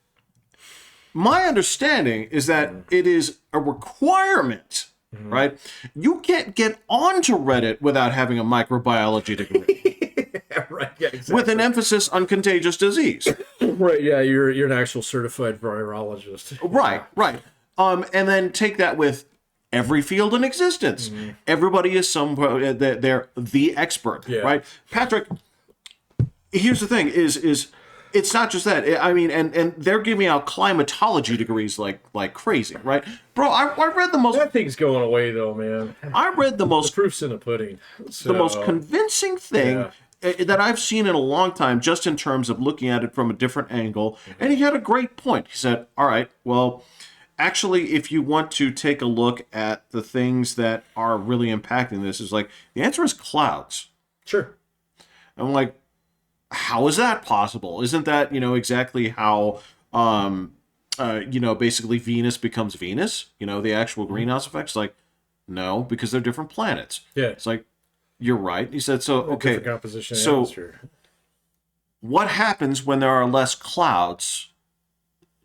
my understanding is that it is a requirement, right? You can't get onto Reddit without having a microbiology degree.
Right, yeah, exactly.
With an emphasis on contagious disease.
Right, yeah, you're an actual certified virologist.
Right. And then take that with every field in existence. Everybody is they're the expert,
Yeah.
right? Patrick, here's the thing: is it's not just that. I mean, and they're giving out climatology degrees like crazy, right, bro? I read the most.
That thing's going away though, man.
I read the most
Proof's in the pudding. So,
the most convincing thing that I've seen in a long time, just in terms of looking at it from a different angle. And he had a great point. He said, "All right, well." actually, if you want to take a look at the things that are really impacting this, is like the answer is clouds.
Sure.
I'm like, how is that possible? Isn't that, exactly how, basically Venus becomes Venus? The actual greenhouse effects? Like, no, because they're different planets.
Yeah.
It's like, you're right. He said, so, okay.
Different composition of the
So,
atmosphere.
what happens when there are less clouds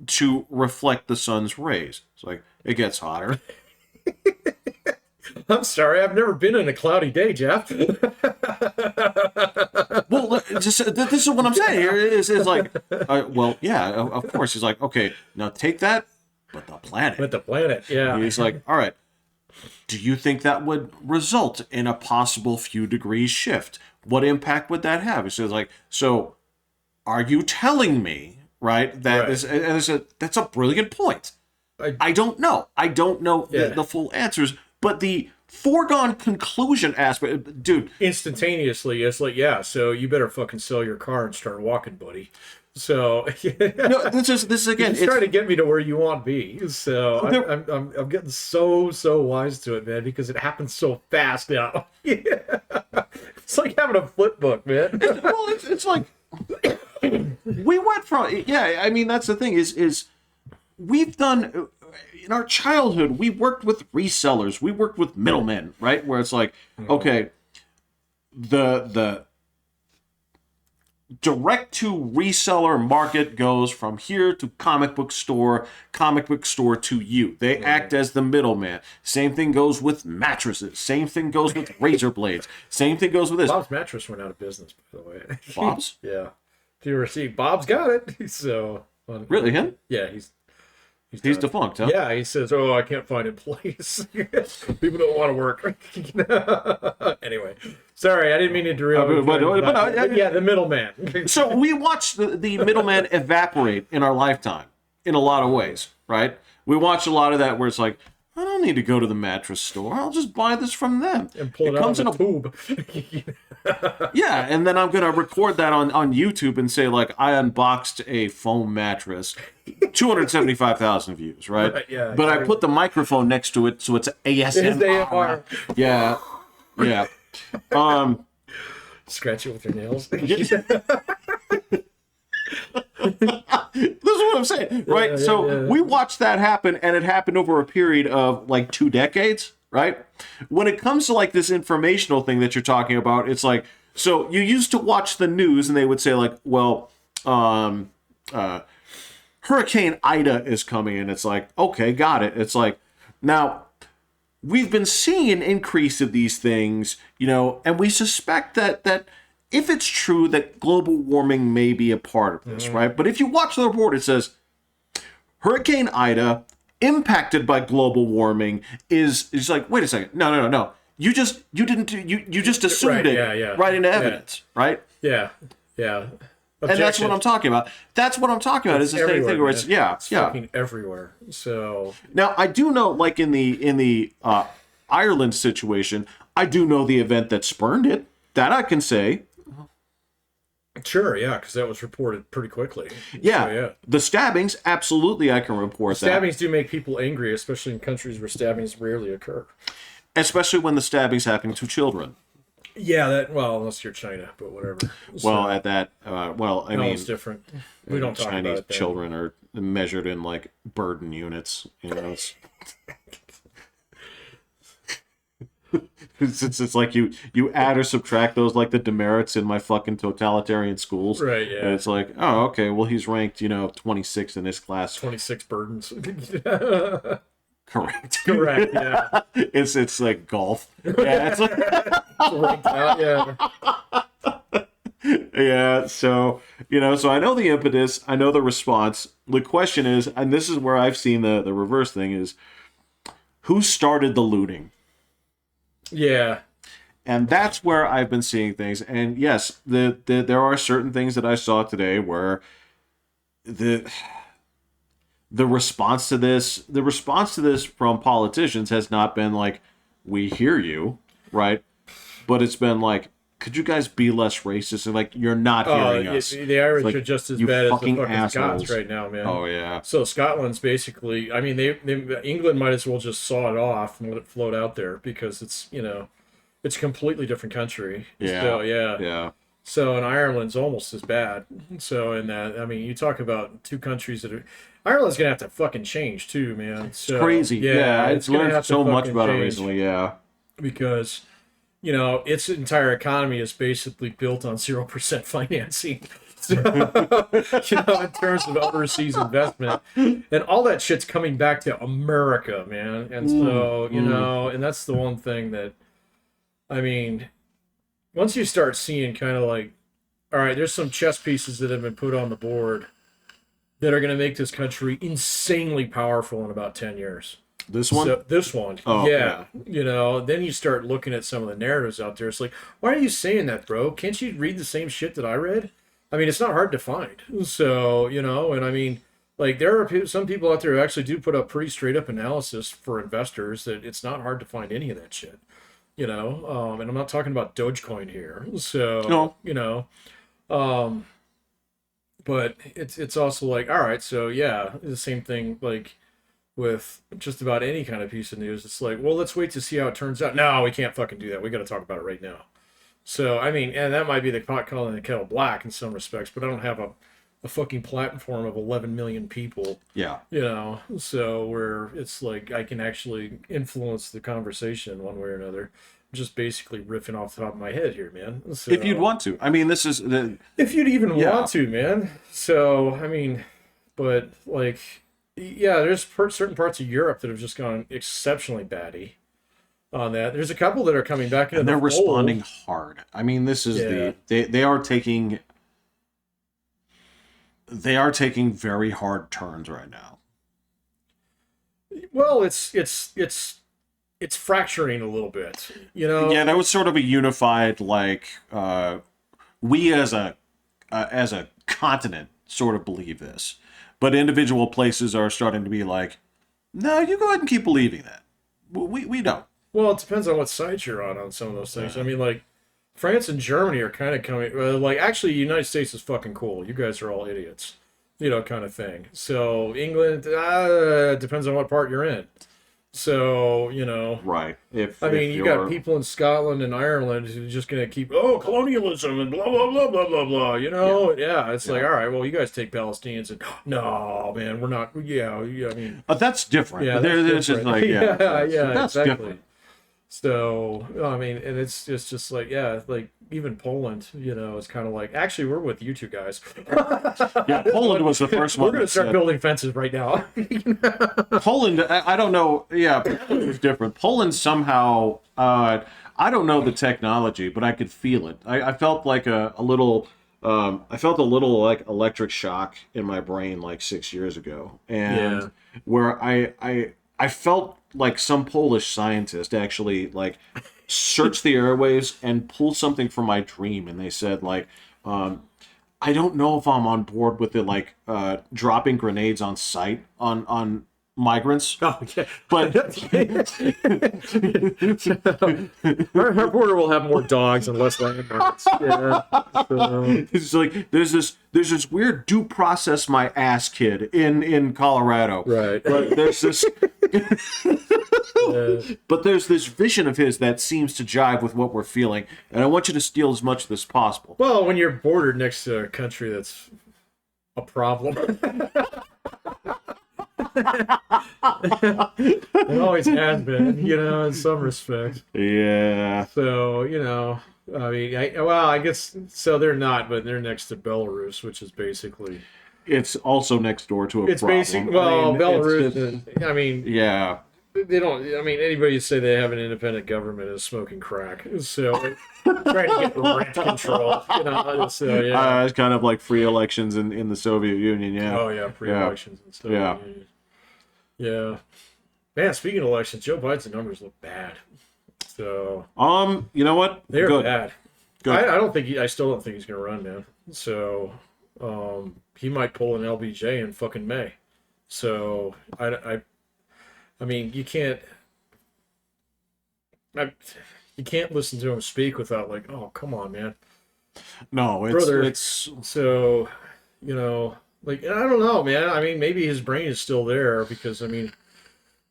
to reflect the sun's rays? It's like, it gets hotter.
I'm sorry, I've never been in a cloudy day, Jeff.
Well, this is what I'm saying here. Is like, well, yeah, of course. He's like, okay, now take that, but the planet.
With the planet, yeah.
He's like, all right, do you think that would result in a possible few degrees shift? What impact would that have? He says, like, so are you telling me, right, that
Right.
this, and that's a brilliant point. I don't know. I don't know the full answers, but the foregone conclusion aspect, dude.
Instantaneously, it's like, yeah, so you better fucking sell your car and start walking, buddy. So
No, this is again.
he's trying to get me to where you want to be. So I'm getting so wise to it, man, because it happens so fast now. It's like having a flip book, man.
Well, it's like we went from, yeah. I mean, that's the thing is we've done in our childhood. We worked with resellers. We worked with middlemen, right? Where it's like, okay, the direct to reseller market goes from here to comic book store to you. They act as the middleman. Same thing goes with mattresses. Same thing goes with razor blades. Same thing goes with this.
Bob's mattress went out of business, by the way.
Bob's?
Yeah. Do you ever see Bob's got it? So
Really, him?
Yeah, he's
He's
done.
defunct, huh?
Yeah, he says, "Oh, I can't find a place. People don't want to work." Anyway, sorry, I didn't mean to derail.
But
yeah, the middleman.
So we watched the middleman evaporate in our lifetime in a lot of ways, right? We watch a lot of that where it's like, I don't need to go to the mattress store. I'll just buy this from them.
And pull it out of a tube.
Yeah, and then I'm going to record that on YouTube and say, like, I unboxed a foam mattress. 275,000 views, right?
Yeah,
but I put the microphone next to it, so it's ASMR. Yeah, yeah.
Scratch it with your nails.
This is what I'm saying, right?
Yeah.
We watched that happen, and it happened over a period of like 2 decades, right? When it comes to like this informational thing that you're talking about, it's like, so you used to watch the news, and they would say like, well, Hurricane Ida is coming, and it's like, okay, got it. It's like, now we've been seeing an increase of these things, and we suspect that if it's true that global warming may be a part of this, right? But if you watch the report, it says Hurricane Ida impacted by global warming is like, wait a second, no. You just assumed it right into evidence, right?
Yeah.
And that's what I'm talking about. That's what I'm talking about. Is the same thing where it's
it's fucking everywhere. So
now I do know, like in the Ireland situation, I do know the event that spurned it. That I can say.
Sure, yeah, because that was reported pretty quickly.
Yeah,
So, yeah.
The stabbings, absolutely, I can report that.
Stabbings do make people angry, especially in countries where stabbings rarely occur.
Especially when the stabbings happen to children.
Yeah, unless you're China, but whatever.
Well, at that, I mean,
it's different. We don't talk
Chinese
about it.
children are measured in like burden units. It's it's like you add or subtract those like the demerits in my fucking totalitarian schools.
Right, yeah.
And it's like, oh, okay, well he's ranked, 26 in this class.
26 burdens.
Correct.
Correct, yeah.
It's like golf. Yeah, it's like
Ranked out, yeah.
yeah, so so I know the impetus, I know the response. The question is, and this is where I've seen the reverse thing, is who started the looting?
Yeah.
And that's where I've been seeing things. And yes, there are certain things that I saw today where the response to this from politicians has not been like, we hear you, right? But it's been like, could you guys be less racist? And like, you're not hearing us.
The Irish
Like,
are just as
you
bad as the
fucking
fucking
assholes.
Scots right now, man.
Oh yeah.
So Scotland's basically, I mean, England might as well just saw it off and let it float out there because it's, it's a completely different country.
Yeah.
So yeah.
Yeah.
So and Ireland's almost as bad. So in that, I mean, you talk about two countries that are. Ireland's gonna have to fucking change too, man. So,
It's crazy. Yeah,
it's
I've
gonna
learned
have to
so much
fucking
about it
change
recently. Yeah.
because its entire economy is basically built on 0% financing. So, in terms of overseas investment, and all that shit's coming back to America, man. And so, and that's the one thing that, I mean, once you start seeing kind of like, all right, there's some chess pieces that have been put on the board that are going to make this country insanely powerful in about 10 years.
This one?
So, this one.
Oh,
yeah. Then you start looking at some of the narratives out there. It's like, why are you saying that, bro? Can't you read the same shit that I read? I mean, it's not hard to find. So, and I mean, like, there are some people out there who actually do put up pretty straight up analysis for investors that it's not hard to find any of that shit. And I'm not talking about Dogecoin here. So,
No.
But it's also like, all right, so yeah, the same thing like with just about any kind of piece of news. It's like, well, let's wait to see how it turns out. No, we can't fucking do that. We got to talk about it right now. So I mean, and that might be the pot calling the kettle black in some respects, but I don't have a fucking platform of 11 million people.
Yeah.
So where it's like I can actually influence the conversation one way or another. Just basically riffing off the top of my head here, man. So,
If you'd want to. I mean, this is
if you'd even want to, man. So, I mean, but like, yeah, there's certain parts of Europe that have just gone exceptionally batty on that. There's a couple that are coming back into
and they're
the
responding
fold.
hard. I mean, this is they are taking very hard turns right now.
Well, it's fracturing a little bit,
Yeah, that was sort of a unified like we as a continent sort of believe this, but individual places are starting to be like, no, you go ahead and keep believing that. We don't.
Well, it depends on what side you're on some of those things. I mean, like France and Germany are kind of coming. Like, actually, the United States is fucking cool. You guys are all idiots, kind of thing. So England depends on what part you're in. So,
Right.
I mean, you got people in Scotland and Ireland who are just going to keep, colonialism and blah, blah, blah, blah, blah, blah, it's like, all right, well, you guys take Palestinians and, no, man, we're not, I mean.
That's different.
Yeah,
that's
different.
like,
that's
exactly.
Different. So, I mean, and it's just like, like even Poland, it's kind of like, actually, we're with you two guys.
Yeah, Poland was the first one.
We're going to start building fences right now.
Poland, I don't know. Yeah, Poland was different. Poland somehow, I don't know the technology, but I could feel it. I felt like a little, I felt a little like electric shock in my brain like 6 years ago. And where I felt like some Polish scientist actually like searched the airwaves and pulled something from my dream, and they said like, I don't know if I'm on board with it, like dropping grenades on sight on migrants.
Oh yeah,
but
our border will have more dogs and less landmarks. Yeah, so.
It's like there's this weird due process my ass kid in Colorado.
Right.
But there's this. But there's this vision of his that seems to jive with what we're feeling, and I want you to steal as much of this as possible.
Well, when you're bordered next to a country that's a problem. It always has been, in some respects.
Yeah.
So, I mean, I guess, so they're not, but they're next to Belarus, which is basically...
It's also next door to a
it's
problem.
It's basically, well, Belarus,
just,
I mean...
Yeah.
They don't, I mean, anybody who say they have an independent government is smoking crack. So, trying to get rent control, so, yeah.
It's kind of like free elections in the Soviet Union, yeah.
Oh, yeah, free elections and stuff.
Yeah.
Yeah. Man, speaking of elections, Joe Biden's numbers look bad. So,
you know what?
They're
Good.
bad.
Good.
I still don't think he's going to run, man. So, he might pull an LBJ in fucking May. So, I mean, you can't. you can't listen to him speak without like, oh, come on, man,
No,
brother.
it's
So, you know, like I don't know, man. I mean, maybe his brain is still there because I mean,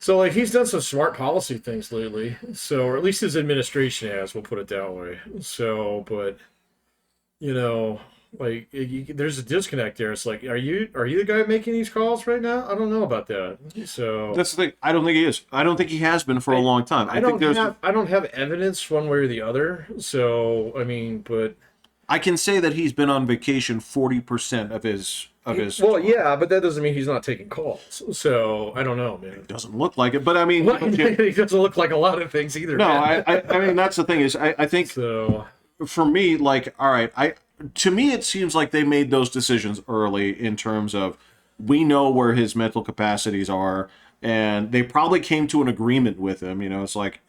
so like he's done some smart policy things lately. So, or at least his administration has. We'll put it that way. So, but you know, like there's a disconnect there. It's like, are you the guy making these calls right now? I don't know about that. So
that's the thing. I don't think he is. I don't think he has been for a
I
long time. I think there's.
I don't have evidence one way or the other. So I mean, but
I can say that he's been on vacation 40% of his.
well, yeah, but that doesn't mean he's not taking calls. So I don't know, man.
Doesn't look like it, but I mean,
Well, he doesn't look like a lot of things either,
no,
man.
I mean that's the thing is I think
So
for me, like, all right, to me it seems like they made those decisions early in terms of we know where his mental capacities are, and they probably came to an agreement with him. You know, it's like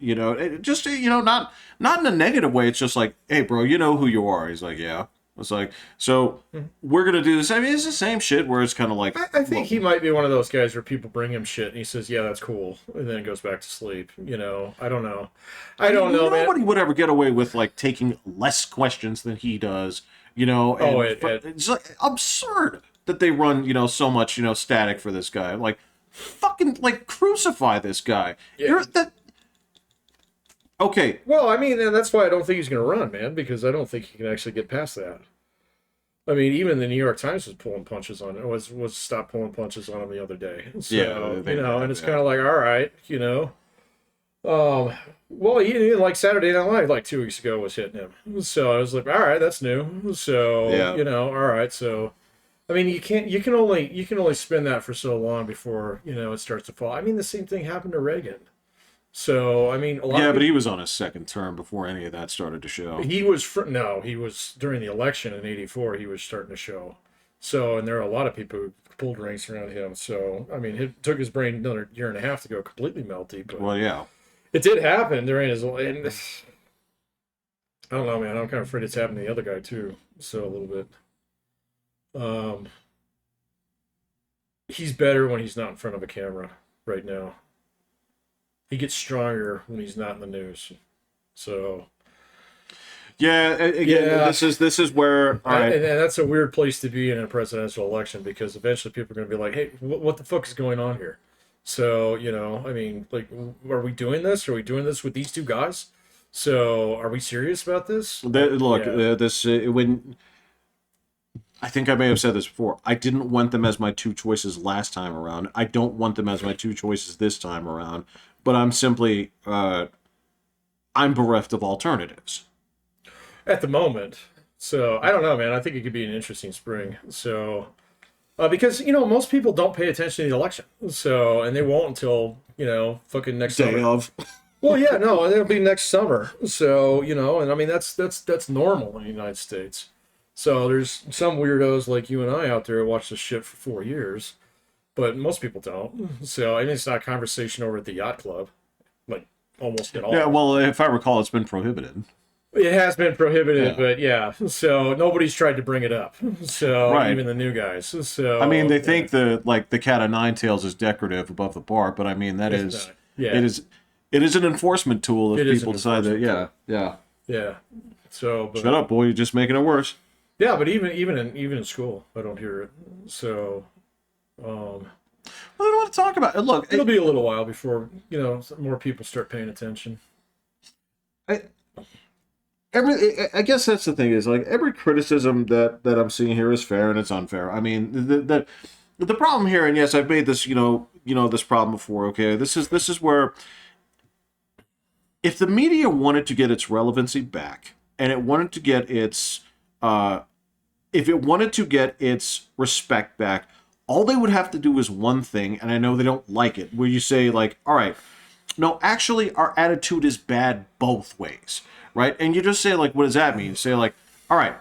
just not in a negative way. It's just like, hey, bro, you know who you are. He's like, yeah. It's like, so we're gonna do this. I mean, it's the same shit where it's kind of like,
I think
well,
he might be one of those guys where people bring him shit and he says, "Yeah, that's cool," and then goes back to sleep. You know, I don't know. I don't know, man.
nobody would ever get away with like taking less questions than he does.
Oh,
It's like absurd that they run so much static for this guy. Like, fucking like crucify this guy.
yeah.
You're that okay?
Well, I mean, and that's why I don't think he's going to run, man, because I don't think he can actually get past that. I mean, even the New York Times was pulling punches on it. Was stopped pulling punches on him the other day. So
Yeah,
and it's kind of like, all right, well, he like Saturday Night Live like 2 weeks ago was hitting him. So I was like, all right, that's new. So
Yeah.
all right. So I mean, you can only spin that for so long before it starts to fall. I mean, the same thing happened to Reagan. So I mean, a lot
Yeah,
of
but he was on his second term before any of that started to show.
he was during the election in '84. He was starting to show. So and there are a lot of people who pulled ranks around him. So I mean, it took his brain another year and a half to go completely melty, but
Well, yeah.
it did happen during his. And I don't know, man. I'm kind of afraid it's happened to the other guy too. So a little bit. Um, he's better when he's not in front of a camera right now. He gets stronger when he's not in the news. So
Yeah, again,
Yeah.
this is where all right.
and that's a weird place to be in a presidential election because eventually people are going to be like, "Hey, what the fuck is going on here?" So I mean, like, are we doing this? Are we doing this with these two guys? So are we serious about this?
Look,
Yeah.
this when I think I may have said this before. I didn't want them as my two choices last time around. I don't want them as my two choices this time around. But I'm simply I'm bereft of alternatives.
At the moment. So I don't know, man. I think it could be an interesting spring. So because most people don't pay attention to the election. So and they won't until fucking next
Day
summer.
of.
Well, yeah, no, it'll be next summer. So and I mean that's normal in the United States. So there's some weirdos like you and I out there who watch this shit for 4 years, but most people don't. So I mean, it's not a conversation over at the yacht club, like almost at all.
Yeah, well, if I recall, it's been prohibited.
It has been prohibited,
Yeah.
but yeah. So nobody's tried to bring it up. So
Right.
even the new guys. So
I mean, they think the cat of nine tails is decorative above the bar, but I mean that
it's
is
not. Yeah,
it is an enforcement tool if
It is
people
an
decide that.
enforcement
Yeah.
yeah. So but,
Shut up, boy! You're just making it worse.
yeah, but even in school, I don't hear it. So
Well, I don't want to talk about it. Look,
it'll be a little while before more people start paying attention.
I guess that's the thing is like every criticism that I'm seeing here is fair and it's unfair. I mean the problem here, and yes, I've made this this problem before. Okay, this is where if the media wanted to get its relevancy back and it wanted to get its if it wanted to get its respect back, all they would have to do is one thing, and I know they don't like it, where you say like, all right, no, actually our attitude is bad both ways. Right? And you just say, like, what does that mean? You say, like, all right,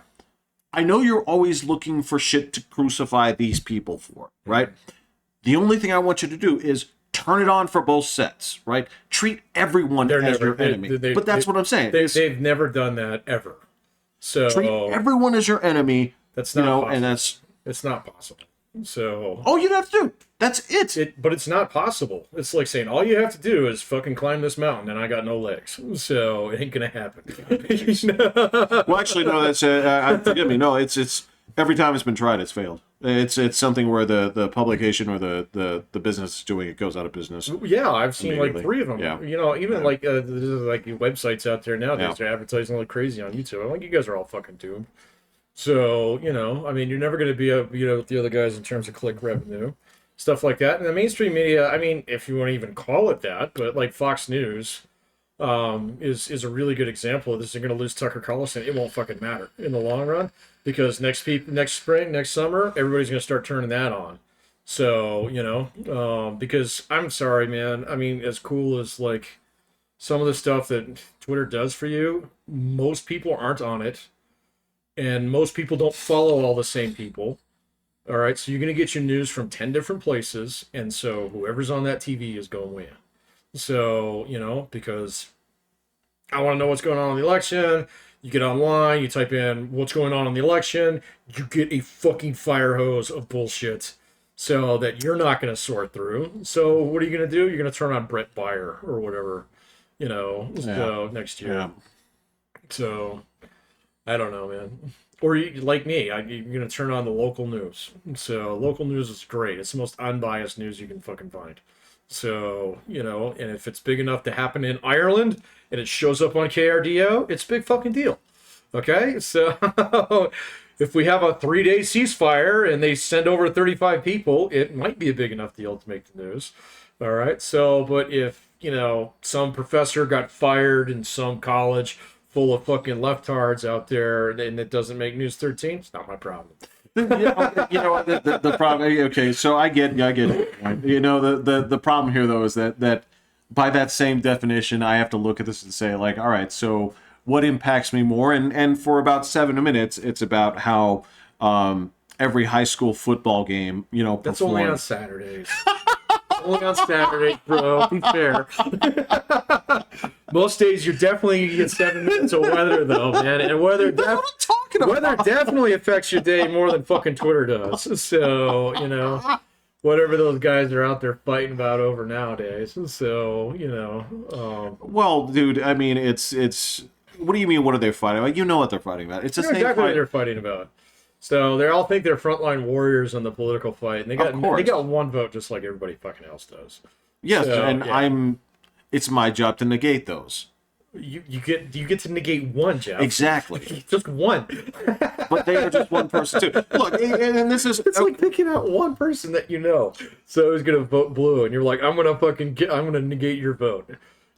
I know you're always looking for shit to crucify these people for, right? The only thing I want you to do is turn it on for both sets, right? Treat everyone as your enemy. But that's what I'm saying.
They've never done that ever. So
treat everyone as your enemy,
that's not possible.
and that's
It's not possible. So
Oh, you don't have to do. That's it.
but it's not possible. It's like saying all you have to do is fucking climb this mountain, and I got no legs, so it ain't gonna happen.
Well, actually, no. That's forgive me. No, it's every time it's been tried, it's failed. It's something where the publication or the business is doing it goes out of business.
Yeah, I've seen like
Immediately.
3 of them.
Yeah.
You know, even
Yeah.
like there's like websites out there nowadays.
Yeah.
They're advertising like crazy on YouTube. I'm like, you guys are all fucking doomed. So, you know, I mean, you're never going to be with the other guys in terms of click revenue, stuff like that. And the mainstream media, I mean, if you want to even call it that, but like Fox News is a really good example of this. They're going to lose Tucker Carlson. It won't fucking matter in the long run because next spring, next summer, everybody's going to start turning that on. So, you know, because I'm sorry, man. I mean, as cool as like some of the stuff that Twitter does for you, most people aren't on it and most people don't follow all the same people. All right, so you're going to get your news from 10 different places, and so whoever's on that TV is going to win. So, you know, because I want to know what's going on in the election. You get online, you type in what's going on in the election, you get a fucking fire hose of bullshit so that you're not going to sort through. So, what are you going to do? You're going to turn on Brett Baier or whatever, you know, so next year.
Yeah.
So, I don't know, man. Or like me, you're gonna turn on the local news. So local news is great. It's the most unbiased news you can fucking find. So you know, and if it's big enough to happen in Ireland and it shows up on KRDO, it's a big fucking deal. Okay, so if we have a 3-day ceasefire and they send over 35 people, it might be a big enough deal to make the news. All right, so but if you know some professor got fired in some college full of fucking leftards out there and it doesn't make News 13, it's not my problem.
Yeah, you know the problem. Okay, so I get it. Right? You know the problem here though is that by that same definition, I have to look at this and say like, all right, so what impacts me more? And for about 7 minutes, it's about how every high school football game, you know,
That's only on Saturdays. Only on Saturdays, bro. Be fair. Most days you definitely get 7 minutes of weather, though, man. And weather definitely affects your day more than fucking Twitter does. So, you know, whatever those guys are out there fighting about over nowadays. So, you know.
Well, dude, I mean, it's. What do you mean? What are they fighting about? You know what they're fighting about. It's the same
Exactly what
fight.
they're fighting about. So they all think they're frontline warriors in the political fight, and they got one vote just like everybody fucking else does.
Yes,
So,
and
yeah.
it's my job to negate those.
You get to negate one, Jeff.
Exactly.
Just one.
But they are just one person too. Look, and this is
It's like picking out one person that you know. So who's gonna vote blue, and you're like, I'm gonna negate your vote.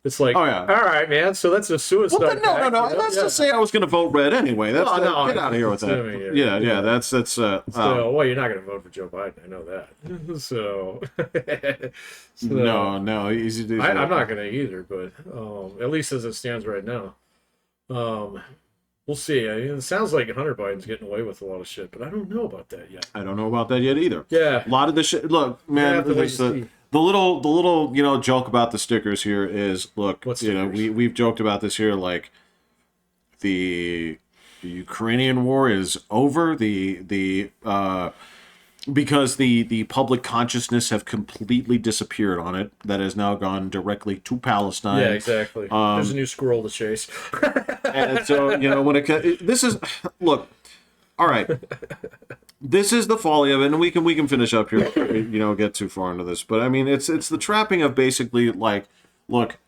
It's like,
Oh, yeah.
all right, man. So that's a suicide.
well, then, no.
pact, you know?
Let's just say I was going to vote red anyway. That's
Well, no,
get out of here with that.
assuming you're-
Yeah. That's
So, well, you're not gonna vote for Joe Biden. I know that. So,
no, easy to.
I'm not gonna either. But at least as it stands right now, we'll see. I mean, it sounds like Hunter Biden's getting away with a lot of shit, but I don't know about that yet.
I don't know about that yet either.
Yeah.
A lot of the shit. Look, man,
have to wait
there's
and see.
the little you know joke about the stickers here is look.
What
You know,
stickers?
we've joked about this here like the Ukrainian war is over. Because the public consciousness have completely disappeared on it. That has now gone directly to Palestine.
Yeah, exactly. There's a new squirrel to chase.
And so you know when this is look, all right. This is the folly of it, and we can finish up here. You know, get too far into this, but I mean, it's the trapping of basically like, look,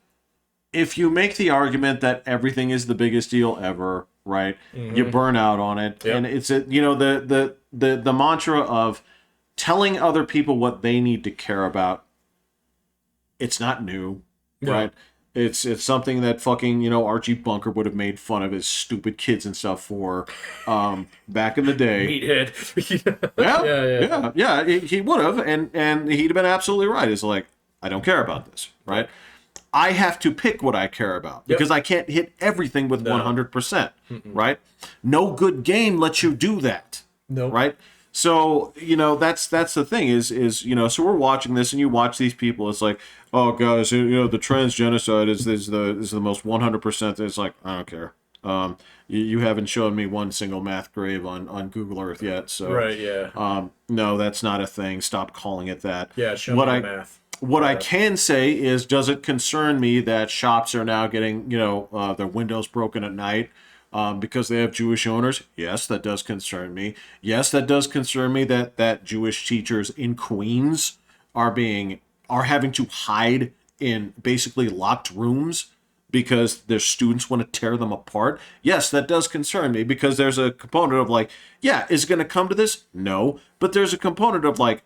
if you make the argument that everything is the biggest deal ever, right? You burn out on it,
Yep.
and it's you know the mantra of telling other people what they need to care about. It's not new,
No.
right? It's something that fucking you know Archie Bunker would have made fun of his stupid kids and stuff for back in the day.
Meathead.
Yeah, he would have, and he'd have been absolutely right. It's like I don't care about this, right? I have to pick what I care about because I can't hit everything with 100%, right? No good game lets you do that,
No.
right? So you know that's the thing is you know so we're watching this and you watch these people. It's like oh guys you know the trans genocide is the most 100%. It's like I don't care. You haven't shown me one single math grave on Google Earth yet, so
Right, yeah.
no, that's not a thing. Stop calling it that.
Yeah, show
What
me the
I
math.
what I can say is, does it concern me that shops are now getting, their windows broken at night because they have Jewish owners? Yes, that does concern me. Yes, that does concern me that Jewish teachers in Queens are having to hide in basically locked rooms because their students want to tear them apart. Yes, that does concern me because there's a component of like, yeah, is it going to come to this? No, but there's a component of like,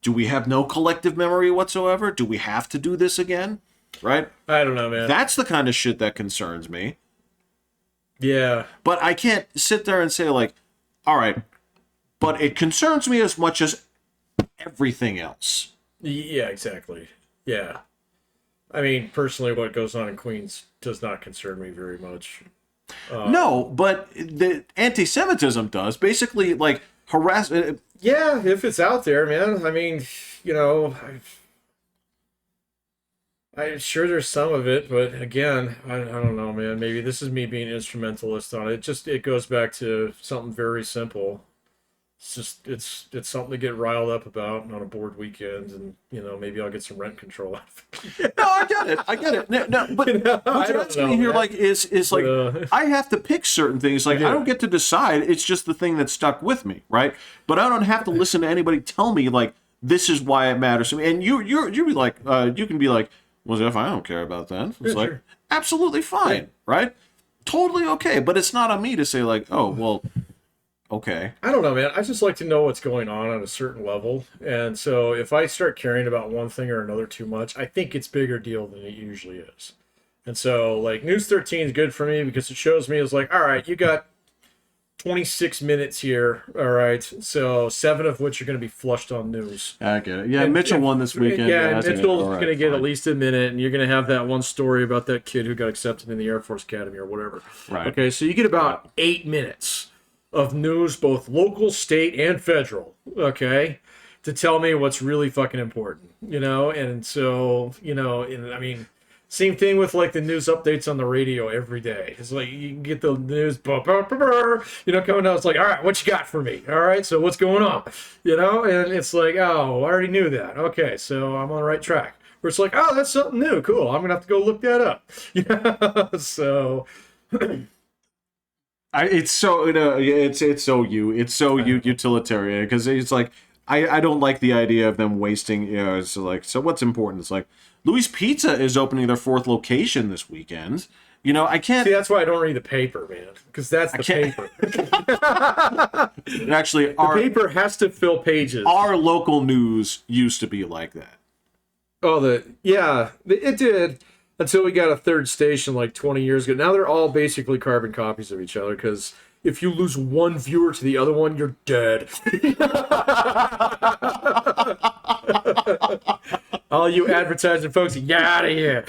do we have no collective memory whatsoever? Do we have to do this again? Right?
I don't know, man.
That's the kind of shit that concerns me.
Yeah.
But I can't sit there and say, like, all right, but it concerns me as much as everything else.
Yeah, exactly. Yeah. I mean, personally, what goes on in Queens does not concern me very much.
No, but the anti-Semitism does. Basically, like, harass.
Yeah, if it's out there, man. I mean, you know, I'm sure there's some of it, but again, I don't know, man. Maybe this is me being instrumentalist on it. It goes back to something very simple. It's just it's something to get riled up about on a bored weekend, and maybe I'll get some rent control out of it.
No, I get it. No, but what
I
you're
don't
asking
know,
me here,
man.
like, is like, I have to pick certain things. Like,
Yeah.
I don't get to decide. It's just the thing that stuck with me, right? But I don't have to listen to anybody tell me like this is why it matters to me. And you be like, you can be like, well, Jeff, I don't care about that. It's
Yeah,
like
sure.
absolutely fine,
Yeah.
right? Totally okay. But it's not on me to say like, oh, well, okay.
I don't know, man. I just like to know what's going on a certain level. And so if I start caring about one thing or another too much, I think it's bigger deal than it usually is. And so like News 13 is good for me because it shows me it's like, all right, you got 26 minutes here. All right. So 7 of which are going to be flushed on news.
I get it. Yeah,
And-
Mitchell
and-
won this weekend.
Yeah, and
I think-
Mitchell's
all right,
going to get
fine.
at least a minute, and you're going to have that one story about that kid who got accepted in the Air Force Academy or whatever.
Right.
Okay, so you get about 8 minutes of news, both local, state, and federal, okay, to tell me what's really fucking important, And so, and I mean, same thing with like the news updates on the radio every day. It's like you can get the news, coming out. It's like, all right, what you got for me? All right, so what's going on? And it's like, oh, I already knew that. Okay, so I'm on the right track. Where it's like, oh, that's something new. Cool. I'm gonna have to go look that up. So.
It's so it's so utilitarian because it's like I don't like the idea of them wasting. It's like, so what's important? It's like Louis Pizza is opening their 4th location this weekend. I can't.
See, that's why I don't read the paper, man, because that's the paper.
Actually,
The paper has to fill pages.
our local news used to be like that.
Oh, it did until we got a third station like 20 years ago. Now they're all basically carbon copies of each other because if you lose one viewer to the other one, you're dead. All you advertising folks, get out of here.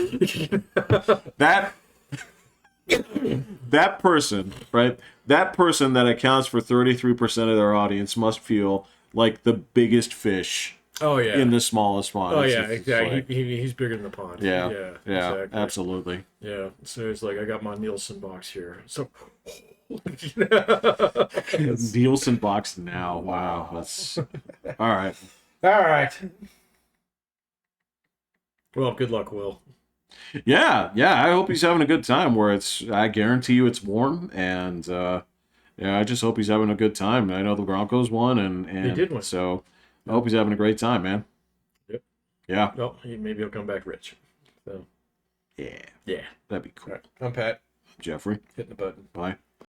That person, right? That person that accounts for 33% of their audience must feel like the biggest fish
Oh yeah.
in the smallest pond.
Oh
It's
yeah,
just
exactly.
like-
He's bigger than the pond.
yeah,
exactly.
absolutely.
Yeah. So it's like I got my Nielsen box here. So
Nielsen box now. Wow, that's all right.
all right. Well, good luck, Will.
Yeah. I hope he's having a good time. I guarantee you, it's warm, and I just hope he's having a good time. I know the Broncos won, and
They did win.
So I hope he's having a great time, man.
Yep.
Yeah.
Well, maybe he'll come back rich. So
Yeah.
yeah.
That'd be cool.
All right. I'm Pat.
Jeffrey.
Hitting the button.
Bye.